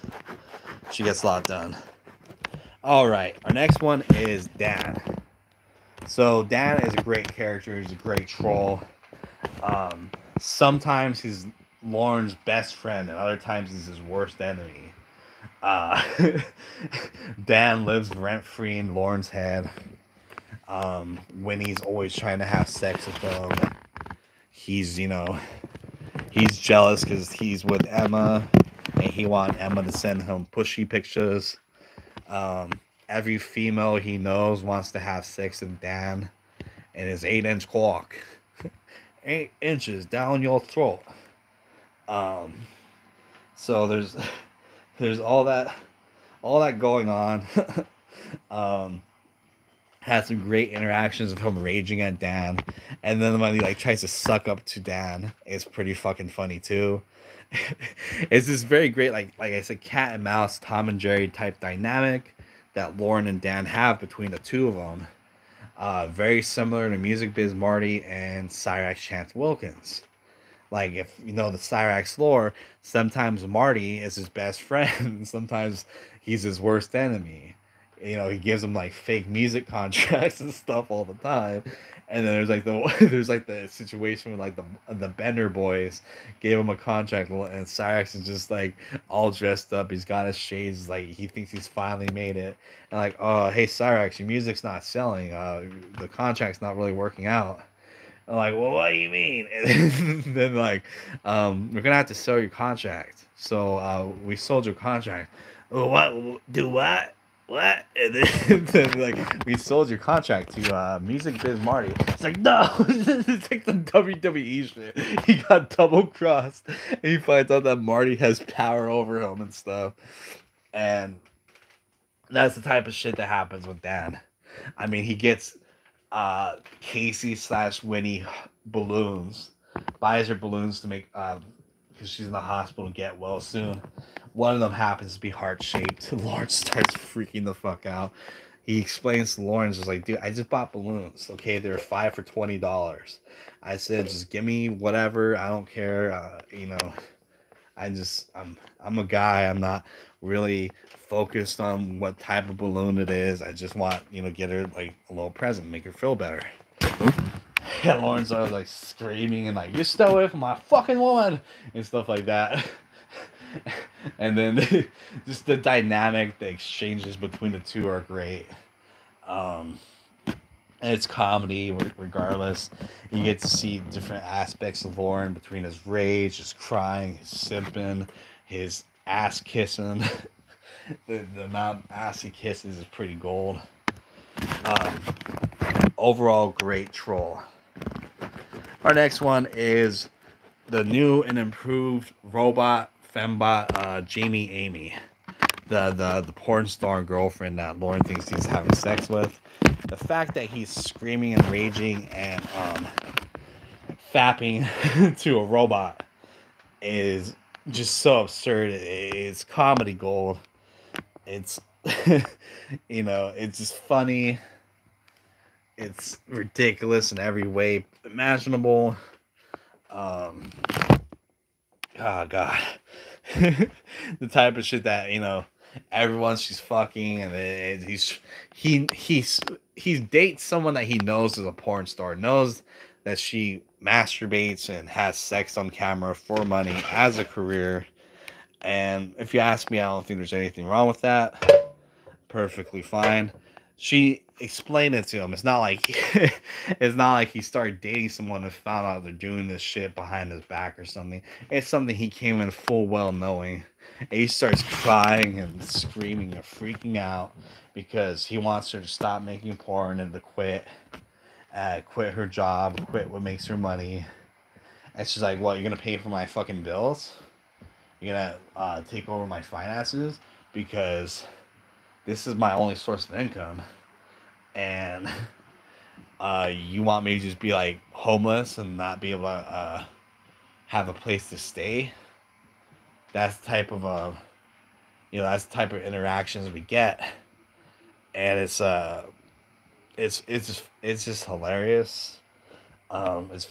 She gets a lot done. All right, our next one is Dan. So Dan is a great character. He's a great troll. Sometimes he's Lorne's best friend, and other times he's his worst enemy. Uh, Dan lives rent free in Lorne's head. Winnie's always trying to have sex with him. He's, he's jealous because he's with Emma, and he wants Emma to send him pushy pictures. Um, every female he knows wants to have sex with Dan and his 8-inch cock. 8 inches down your throat. Um, so there's all that going on. um, had some great interactions of him raging at Dan, and then when he like tries to suck up to Dan, it's pretty fucking funny too. It's this very great like I said, cat and mouse, Tom and Jerry type dynamic that Lorne and Dan have between the two of them. Very similar to Music Biz Marty and Cyrax Chance Wilkins. Like if you know the Cyrax lore, sometimes Marty is his best friend, sometimes he's his worst enemy. You know, he gives him like fake music contracts and stuff all the time. And then there's like the there's like the situation with like the Bender boys gave him a contract, and Cyrax is just like all dressed up. He's got his shades, like he thinks he's finally made it. And like, oh hey Cyrax, your music's not selling. The contract's not really working out. I'm like, well, what do you mean? And then like, we're gonna have to sell your contract. So we sold your contract. What? Do what? What? And then like we sold your contract to Music Biz Marty. It's like no, it's like the WWE shit. He got double crossed, and he finds out that Marty has power over him and stuff. And that's the type of shit that happens with Dan. I mean, he gets Casey slash Winnie balloons, buys her balloons to make because she's in the hospital and get well soon. One of them happens to be heart shaped. Lawrence starts freaking the fuck out. He explains to Lawrence, just like, dude, I just bought balloons. Okay, they're 5 for $20. I said, just give me whatever. I don't care. I'm a guy. I'm not really focused on what type of balloon it is. I just want, get her like a little present, make her feel better. And Lawrence was like screaming and like, "You stay away from my fucking woman," and stuff like that. And then just the dynamic, the exchanges between the two are great. Um, and it's comedy regardless. You get to see different aspects of Lorne between his rage, his crying, his simping, his ass kissing. the amount of ass he kisses is pretty gold. Um, Overall, great troll. Our next one is the new and improved robot fembot Jamie Amy, the porn star girlfriend that Lorne thinks he's having sex with. The fact that he's screaming and raging and fapping to a robot is just so absurd. It's comedy gold. It's it's just funny. It's ridiculous in every way imaginable. Oh god. The type of shit that everyone she's fucking, and he dates someone that he knows is a porn star, knows that she masturbates and has sex on camera for money as a career. And if you ask me, I don't think there's anything wrong with that. Perfectly fine. She explained it to him. It's not like he started dating someone and found out they're doing this shit behind his back or something. It's something he came in full well knowing. And he starts crying and screaming and freaking out because he wants her to stop making porn and to quit her job, quit what makes her money. And she's like, "What? You're gonna pay for my fucking bills? You're gonna take over my finances because this is my only source of income, and you want me to just be like homeless and not be able to have a place to stay? that's the type of that's the type of interactions we get, and it's just hilarious. It's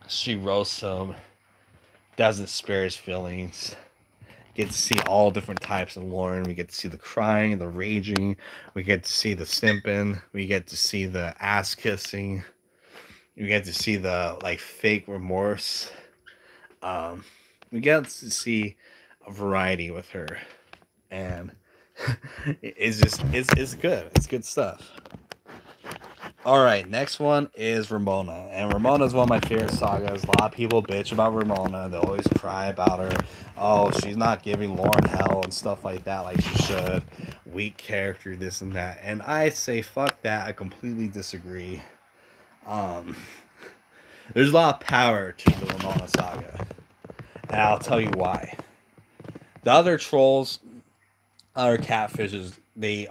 she roasts him, doesn't spare his feelings. Get to see all different types of Lorne. We get to see the crying, the raging. We get to see the simping. We get to see the ass kissing. We get to see the like fake remorse. Um, we get to see a variety with her, and it's good. It's good stuff. All right, next one is Ramona, and Ramona is one of my favorite sagas. A lot of people bitch about Ramona; they always cry about her. Oh, she's not giving Lorne hell and stuff like that, like she should. Weak character, this and that, and I say fuck that. I completely disagree. Um, there's a lot of power to the Ramona saga, and I'll tell you why. The other trolls, other catfishes, they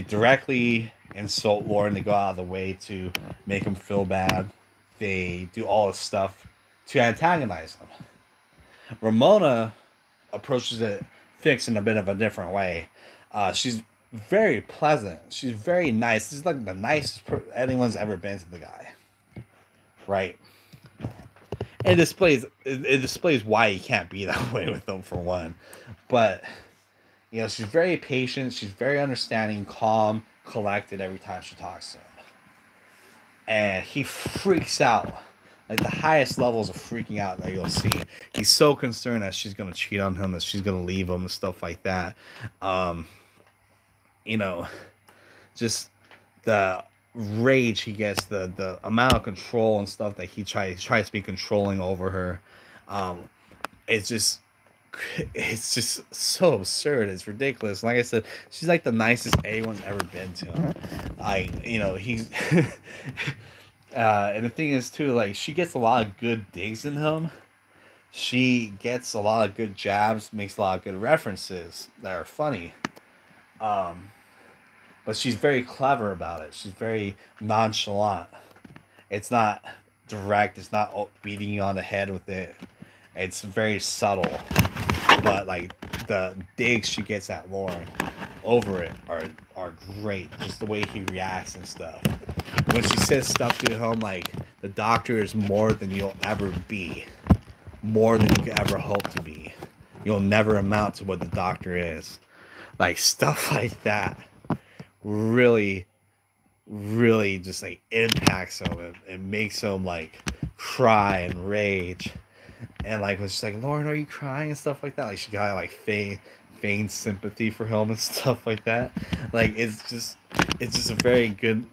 directly insult Lorne. They go out of the way to make him feel bad. They do all this stuff to antagonize him. Ramona approaches it fixed in a bit of a different way. She's very pleasant. She's very nice. She's like the nicest anyone's ever been to the guy, right? It displays why he can't be that way with them for one, but she's very patient. She's very understanding, calm, collected every time she talks to him. And he freaks out. Like the highest levels of freaking out that you'll see. He's so concerned that she's gonna cheat on him, that she's gonna leave him and stuff like that. Um, you know, just the rage he gets, the amount of control and stuff that he tries to be controlling over her. Um, it's just it's just so absurd. It's ridiculous. Like I said, she's like the nicest anyone's ever been to. He's and the thing is too, like she gets a lot of good digs in him. She gets a lot of good jabs, makes a lot of good references that are funny. Um, but she's very clever about it. She's very nonchalant. It's not direct. It's not beating you on the head with it. It's very subtle. But like the digs she gets at Lorne over it are great. Just the way he reacts and stuff. When she says stuff to him like the doctor is more than you'll ever be, more than you could ever hope to be. You'll never amount to what the doctor is. Like stuff like that really, really just like impacts him. It makes him like cry and rage. And like was just like, Lauren, are you crying and stuff like that? Like she got like feigned sympathy for him and stuff like that. Like it's just a very good.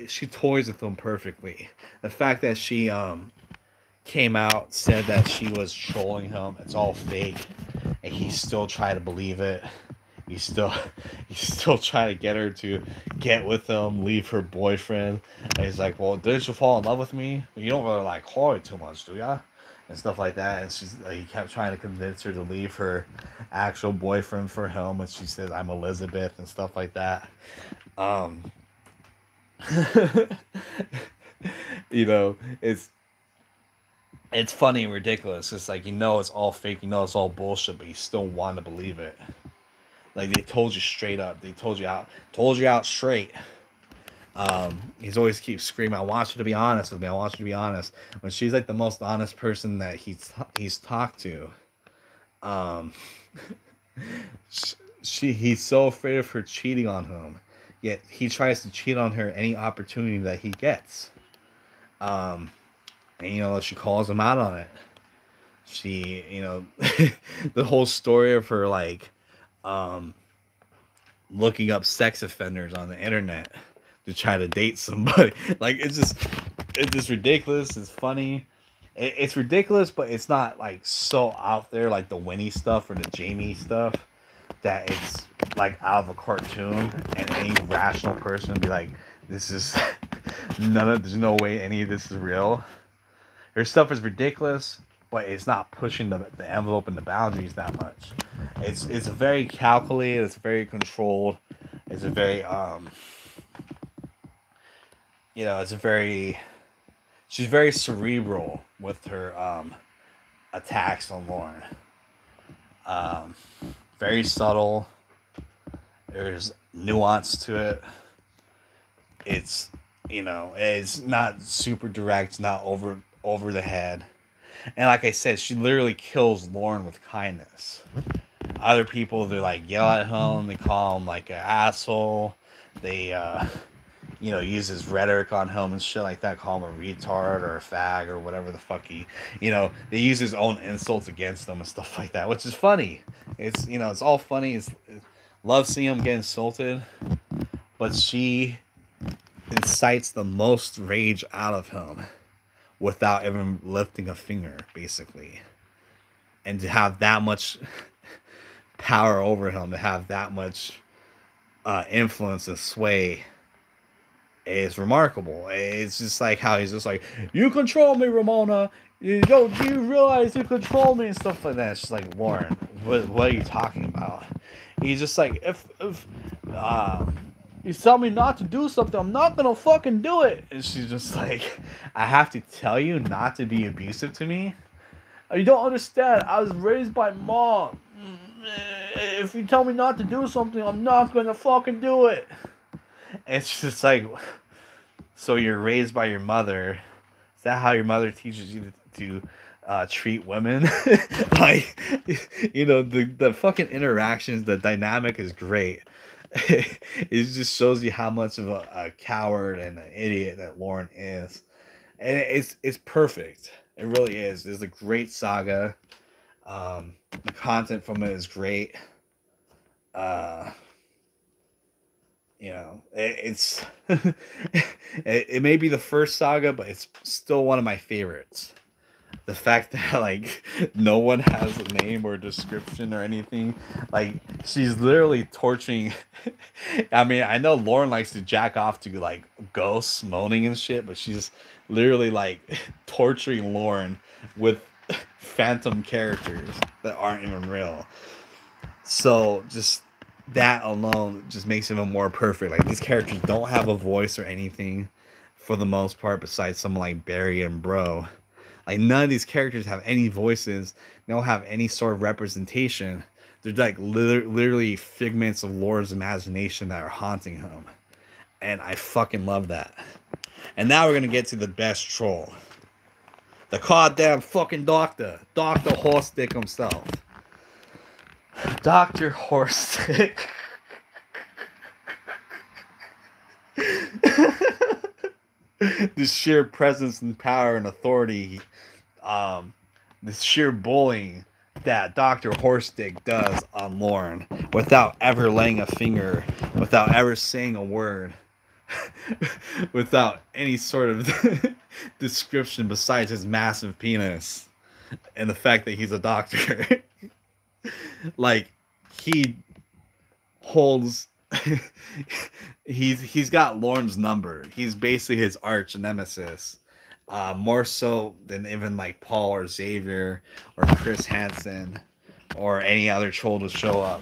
She toys with him perfectly. The fact that she came out, said that she was trolling him, it's all fake, and he still tried to believe it. He still he still trying to get her to get with him, leave her boyfriend. And he's like, well, didn't you fall in love with me? You don't really like Chloe too much, do ya? And stuff like that. And he kept trying to convince her to leave her actual boyfriend for him. And she says, I'm Elizabeth and stuff like that. Um, you know, it's funny and ridiculous. It's like it's all fake, it's all bullshit, but you still want to believe it. Like they told you straight up. They told you out straight. He's always keeps screaming, I want you to be honest with me. I want you to be honest. When she's like the most honest person that he's talked to. Um, he's so afraid of her cheating on him. Yet he tries to cheat on her any opportunity that he gets. And she calls him out on it. She, the whole story of her like looking up sex offenders on the internet to try to date somebody. Like it's just ridiculous. It's funny. It's ridiculous, but it's not like so out there like the Winnie stuff or the Jamie stuff that it's like out of a cartoon and any rational person would be like, this is there's no way any of this is real. Her stuff is ridiculous, but it's not pushing the envelope and the boundaries that much. It's very calculated. It's very controlled. It's a very it's a very she's very cerebral with her attacks on Lorne. Um, Very subtle. There's nuance to it. It's it's not super direct, not over the head. And like I said, she literally kills Lorne with kindness. Other people, they like yell at him, they call him like an asshole. They use his rhetoric on him and shit like that, call him a retard or a fag or whatever the fuck they use his own insults against them and stuff like that, which is funny. It's all funny. Love seeing him get insulted, but she incites the most rage out of him without even lifting a finger, basically. And to have that much power over him, to have that much influence and sway is remarkable. It's just like how he's just like, "You control me, Ramona. Do you realize you control me?" and stuff like that. It's just like, Lorne, what are you talking about? He's just like, if you tell me not to do something, I'm not gonna fucking do it. And she's just like, I have to tell you not to be abusive to me. You don't understand. I was raised by mom. If you tell me not to do something, I'm not gonna fucking do it. And it's just like, so you're raised by your mother. Is that how your mother teaches you to treat women? Like, the fucking interactions, the dynamic is great. It just shows you how much of a coward and an idiot that Lorne is. And it's perfect. It really is. It's a great saga. The content from it is great. Uh, it's it may be the first saga, but it's still one of my favorites. The fact that like no one has a name or description or anything, like she's literally torturing. I mean, I know Lauren likes to jack off to like ghosts moaning and shit, but she's literally like torturing Lauren with phantom characters that aren't even real. So just that alone just makes it even more perfect. Like these characters don't have a voice or anything for the most part, besides someone like Barry and Bro. Like none of these characters have any voices. They don't have any sort of representation. They're like literally figments of Lord's imagination that are haunting him. And I fucking love that. And now we're gonna get to the best troll. The goddamn fucking doctor. Dr. Horstick himself. Dr. Horstick. The sheer presence and power and authority, the sheer bullying that Dr. Horstick does on Lorne without ever laying a finger, without ever saying a word, without any sort of description besides his massive penis and the fact that he's a doctor. Like he holds he's got Lorne's number. He's basically his arch nemesis. More so than even like Paul or Xavier or Chris Hansen or any other troll to show up.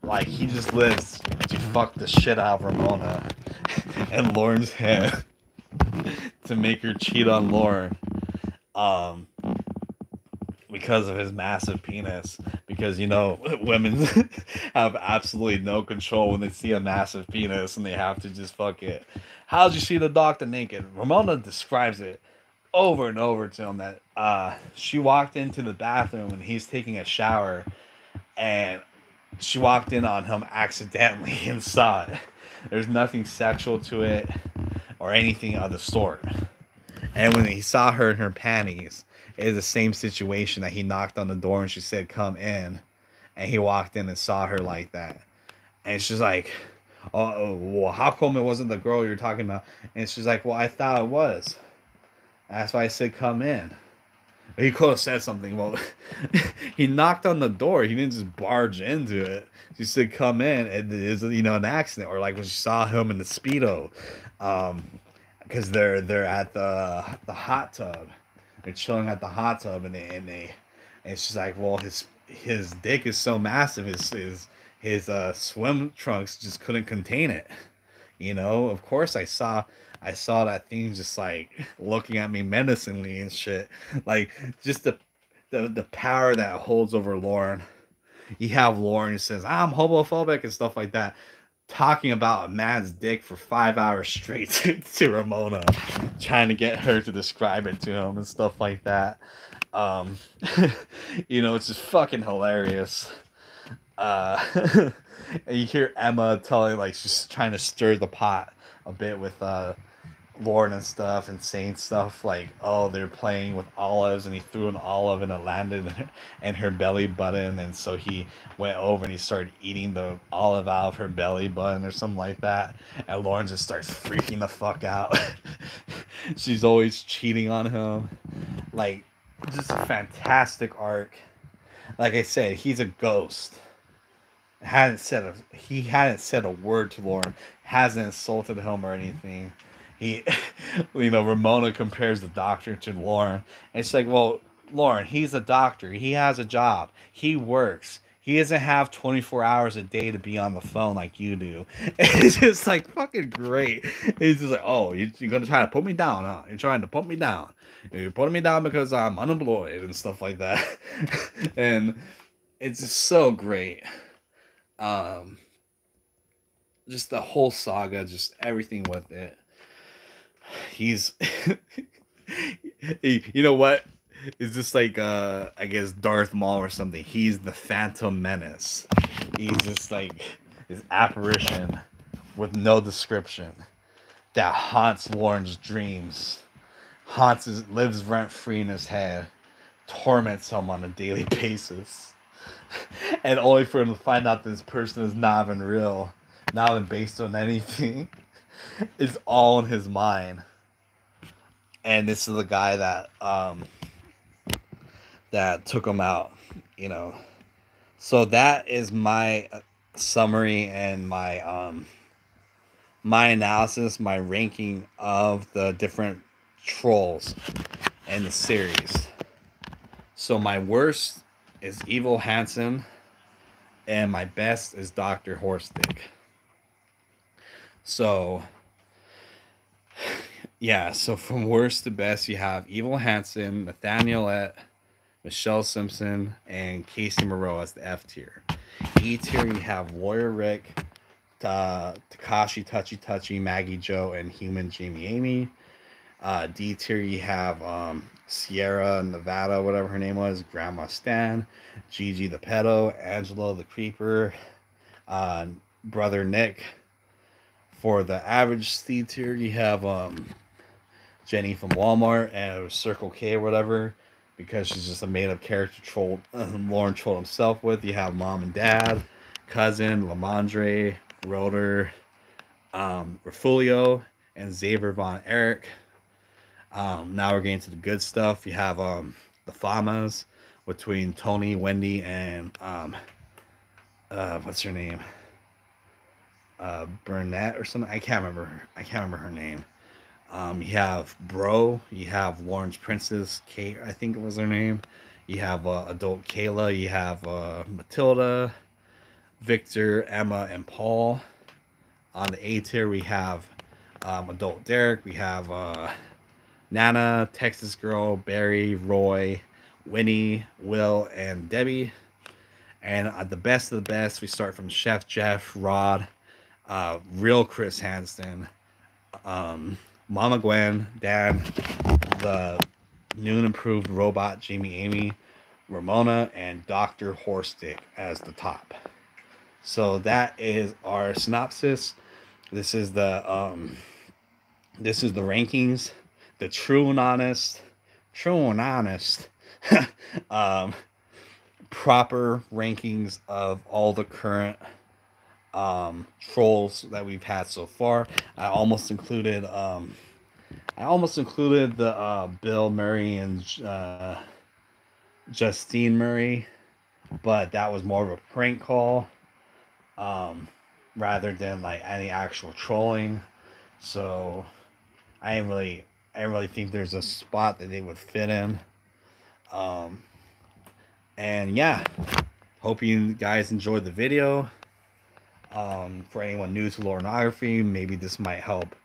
Like he just lives to fuck the shit out of Ramona and Lorne's head to make her cheat on Lorne. Because of his massive penis. Because women have absolutely no control when they see a massive penis and they have to just fuck it. How'd you see the doctor naked? Ramona describes it over and over to him that she walked into the bathroom and he's taking a shower and she walked in on him accidentally and saw it. There's nothing sexual to it or anything of the sort. And when he saw her in her panties, it is the same situation that he knocked on the door and she said, "Come in." And he walked in and saw her like that. And she's like, "Oh, well, how come it wasn't the girl you're talking about?" And she's like, "Well, I thought it was. That's why I said come in." He could have said something. Well, he knocked on the door. He didn't just barge into it. She said come in. And it is, an accident. Or like when she saw him in the Speedo. Because they're at the hot tub. They're chilling at the hot tub, and she's like, well, his dick is so massive, his swim trunks just couldn't contain it. Of course I saw that thing just like looking at me menacingly and shit. Like just the power that holds over Lorne. You have Lorne who says, I'm homophobic and stuff like that, talking about a man's dick for 5 hours straight to Ramona, trying to get her to describe it to him and stuff like that. Um, it's just fucking hilarious. And you hear Emma telling, like, she's trying to stir the pot a bit with Lorne and stuff, and saying stuff like, oh, they're playing with olives and he threw an olive and it landed in her belly button, and so he went over and he started eating the olive out of her belly button or something like that, and Lorne just starts freaking the fuck out. She's always cheating on him. Like, just a fantastic arc. Like I said, he's a ghost. He hadn't said a word to Lorne, hasn't insulted him or anything. He, Ramona compares the doctor to Lorne. And it's like, well, Lorne, he's a doctor. He has a job. He works. He doesn't have 24 hours a day to be on the phone like you do. It's just like fucking great. He's just like, oh, you're going to try to put me down, huh? You're trying to put me down. You're putting me down because I'm unemployed and stuff like that. And it's just so great. Just the whole saga, just everything with it. He's you know what? It's just like I guess Darth Maul or something. He's the Phantom Menace. He's just like his apparition with no description that haunts Lorne's dreams, lives rent free in his head, torments him on a daily basis, and only for him to find out this person is not even real, not even based on anything. It's all in his mind. And this is the guy that took him out, So that is my summary and my analysis, my ranking of the different trolls in the series. So my worst is Evil Hansen, and my best is Dr. Horstick. So yeah, so from worst to best, you have Evil Hansen, Nathanielette, Michelle Simpson, and Casey Moreau as the F tier. E tier, you have Lawyer Rick, Takashi Touchy Touchy, Maggie Joe, and Human Jamie Amy. D tier, you have Sierra Nevada, whatever her name was, Grandma Stan, Gigi the Pedo, Angelo the Creeper, Brother Nick. For the average C tier, you have Jenny from Walmart and Circle K or whatever, because she's just a made-up character troll Lorne trolled himself with. You have Mom and Dad, Cousin, Lamondre, Rotor, Refulio, and Xavier Von Erich. Now we're getting to the good stuff. You have the Famas between Tony, Wendy, and what's her name? Burnett or something. I can't remember her name. You have Bro. You have Lawrence Princess Kate, I think it was her name. You have adult Kayla. You have Matilda, Victor, Emma, and Paul. On the A tier, we have adult Derek. We have Nana, Texas Girl, Barry, Roy, Winnie, Will, and Debbie. And the best of the best, we start from Chef Jeff, Rod, real Chris Hansen, Mama Gwen, Dad, the new and improved robot Jamie Amy, Ramona, and Dr. Horstick as the top. So that is our synopsis. This is the rankings, the true and honest proper rankings of all the current trolls that we've had so far. I almost included the Bill Murray and Justine Murray, but that was more of a prank call rather than like any actual trolling. So I didn't really think there's a spot that they would fit in. And yeah, hope you guys enjoyed the video. For anyone new to Lorneography, maybe this might help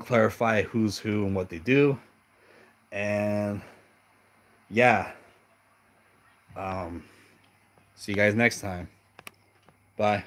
clarify who's who and what they do. And yeah. See you guys next time. Bye.